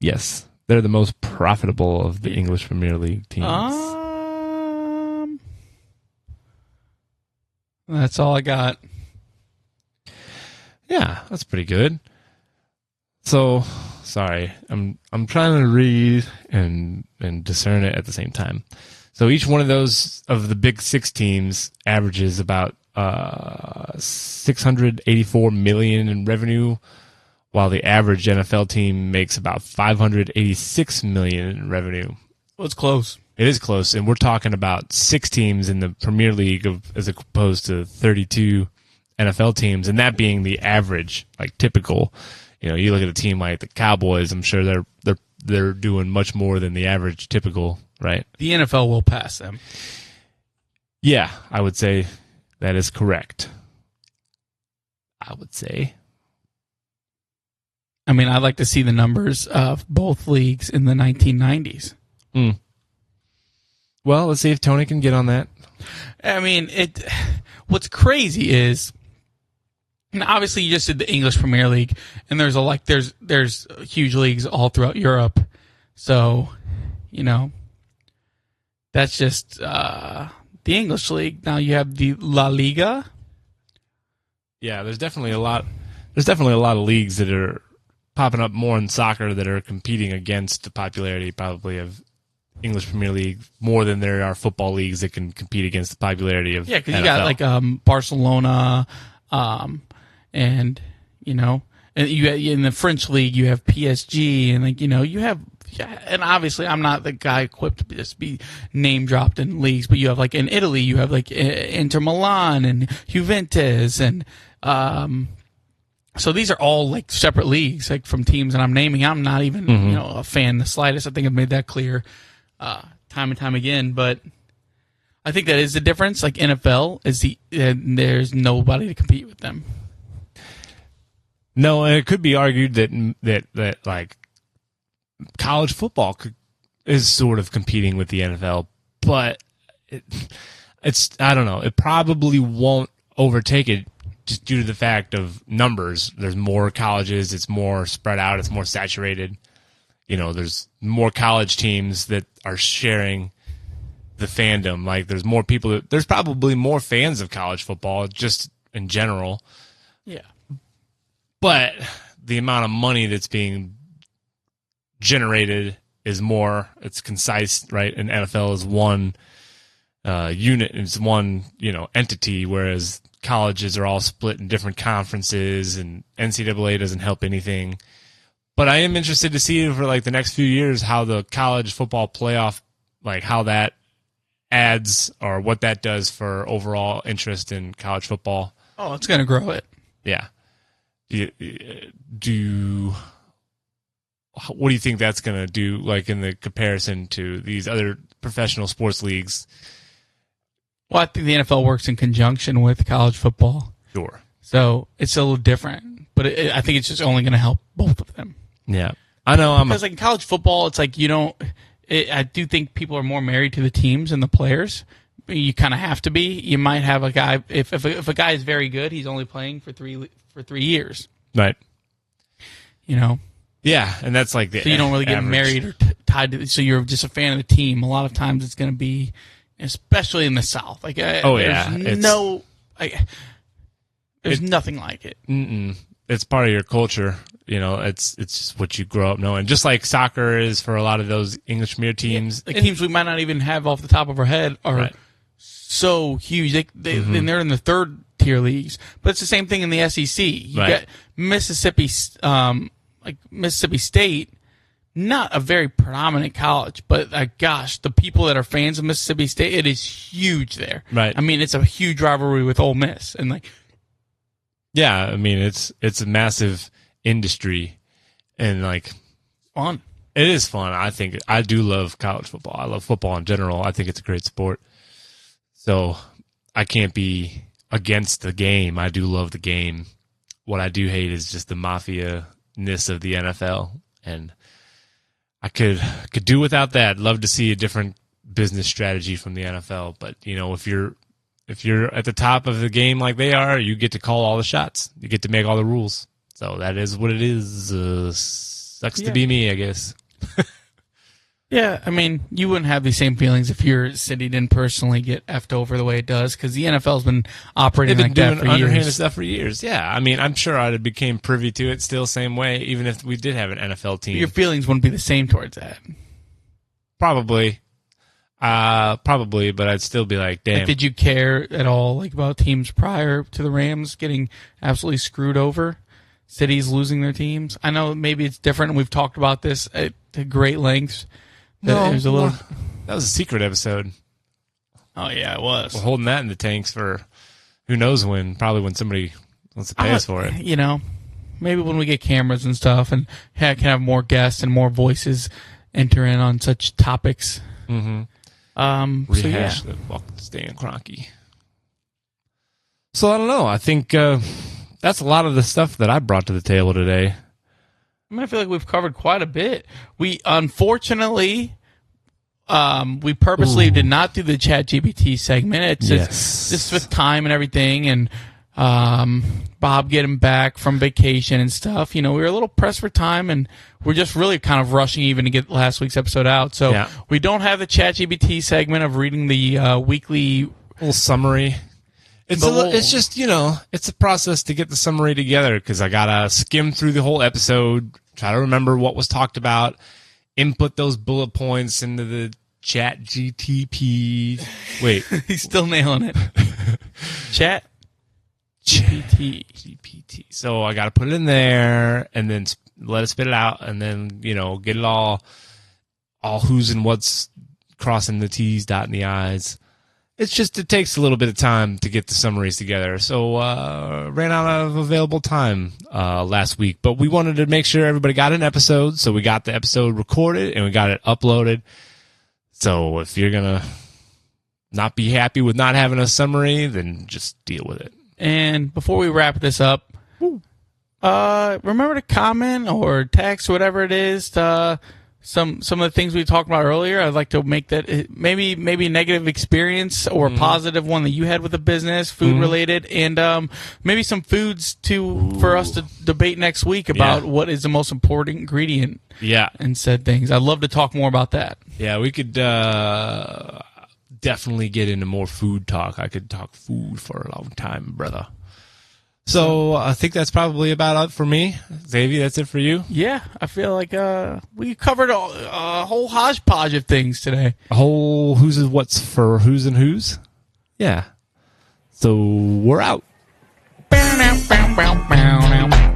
Yes. They're the most profitable of the English Premier League teams. That's all I got. Yeah, that's pretty good. So, sorry, I'm trying to read and discern it at the same time. So each one of those of the big 6 teams averages about $684 million in revenue, while the average NFL team makes about $586 million in revenue. Well, it's close. It is close, and we're talking about 6 teams in the Premier League as opposed to 32 NFL teams, and that being the average, like typical. You look at a team like the Cowboys. I'm sure they're doing much more than the average typical, right? The NFL will pass them. Yeah, I would say that is correct. I would say. I mean, I'd like to see the numbers of both leagues in the 1990s. Well, let's see if Tony can get on that. I mean, what's crazy is, and obviously you just did the English Premier League, and there's huge leagues all throughout Europe. So, that's just the English League. Now you have the La Liga. Yeah, there's definitely a lot of leagues that are popping up more in soccer that are competing against the popularity probably of English Premier League more than there are football leagues that can compete against the popularity of because NFL. you got like Barcelona, and you in the French league you have PSG, and you have yeah, and obviously I'm not the guy equipped to just be name dropped in leagues, but you have like in Italy, you have like Inter Milan and Juventus, and so these are all like separate leagues, like from teams that I'm naming. I'm not even a fan the slightest. I think I've made that clear time and time again, but I think that is the difference. Like NFL is there's nobody to compete with them. No, and it could be argued that like college football is sort of competing with the NFL, but it's I don't know. It probably won't overtake it just due to the fact of numbers. There's more colleges. It's more spread out. It's more saturated. There's more college teams that are sharing the fandom. Like there's more people. There's probably more fans of college football just in general. Yeah. But the amount of money that's being generated is more. It's concise, right? And NFL is one unit. It's one, entity, whereas colleges are all split in different conferences, and NCAA doesn't help anything. But I am interested to see for like the next few years how the college football playoff, like how that adds or what that does for overall interest in college football. Oh, it's going to grow it. Yeah. What do you think that's going to do, like in the comparison to these other professional sports leagues? Well, I think the NFL works in conjunction with college football. Sure. So it's a little different, but I think it's just only going to help both of them. Yeah. I know. Because like in college football, it's like I do think people are more married to the teams and the players. You kind of have to be. You might have a guy, if a guy is very good, he's only playing for 3 years. Right. Yeah, and that's like so you don't really get average. married or tied to. So you're just a fan of the team. A lot of times it's going to be, especially in the South. Like, there's nothing like it. It's part of your culture. It's just what you grow up knowing. Just like soccer is for a lot of those English Premier teams. Yeah, teams we might not even have off the top of our head are so huge. And they're in the third tier leagues. But it's the same thing in the SEC. You got Mississippi, like Mississippi State, not a very predominant college, but gosh, the people that are fans of Mississippi State, it is huge there. Right. I mean, it's a huge rivalry with Ole Miss, and like, yeah, I mean, it's a massive industry, and like fun. It is fun. I think I do love college football. I love football in general. I think it's a great sport. So I can't be against the game. I do love the game. What I do hate is just the mafia-ness of the NFL, and I could do without that. Love to see a different business strategy from the NFL, but if you're at the top of the game like they are, you get to call all the shots. You get to make all the rules. So that is what it is. Sucks to be me, I guess. Yeah, I mean, you wouldn't have the same feelings if your city didn't personally get effed over the way it does, because the NFL's been operating like that for years. They've been doing underhanded stuff for years. Yeah, I mean, I'm sure I'd have became privy to it still same way, even if we did have an NFL team. Your feelings wouldn't be the same towards that. Probably, but I'd still be like, damn. Like, did you care at all about teams prior to the Rams getting absolutely screwed over? Cities losing their teams? I know maybe it's different, and we've talked about this at great lengths. No, that was a secret episode. Oh, yeah, it was. We're holding that in the tanks for who knows when, probably when somebody wants to pay us for it. Maybe when we get cameras and stuff and can have more guests and more voices enter in on such topics. Mm-hmm. Rehash the Stan Kroenke. So I don't know. I think that's a lot of the stuff that I brought to the table today. I feel like we've covered quite a bit. We unfortunately, we purposely did not do the ChatGPT segment. It's just with time and everything, and Bob getting back from vacation and stuff. We were a little pressed for time, and we're just really kind of rushing even to get last week's episode out. So we don't have the ChatGPT segment of reading the weekly little summary. It's just, it's a process to get the summary together, because I got to skim through the whole episode, try to remember what was talked about, input those bullet points into the chat GTP. Wait. He's still nailing it. Chat GPT. So I got to put it in there and then let it spit it out, and then, get it all all who's and what's, crossing the T's, dotting the I's. It's just, it takes a little bit of time to get the summaries together. So, ran out of available time last week. But we wanted to make sure everybody got an episode. So we got the episode recorded and we got it uploaded. So if you're going to not be happy with not having a summary, then just deal with it. And before we wrap this up, remember to comment or text, whatever it is, some of the things we talked about earlier. I'd like to make that maybe a negative experience or a positive one that you had with the business, food related, and maybe some foods for us to debate next week about what is the most important ingredient. Yeah, and said things. I'd love to talk more about that. Yeah, we could definitely get into more food talk. I could talk food for a long time, brother. So I think that's probably about it for me. Xavier, that's it for you? Yeah, I feel like we covered a whole hodgepodge of things today. A whole who's and what's for who's and who's? Yeah. So we're out. Bow, bow, bow, bow, bow.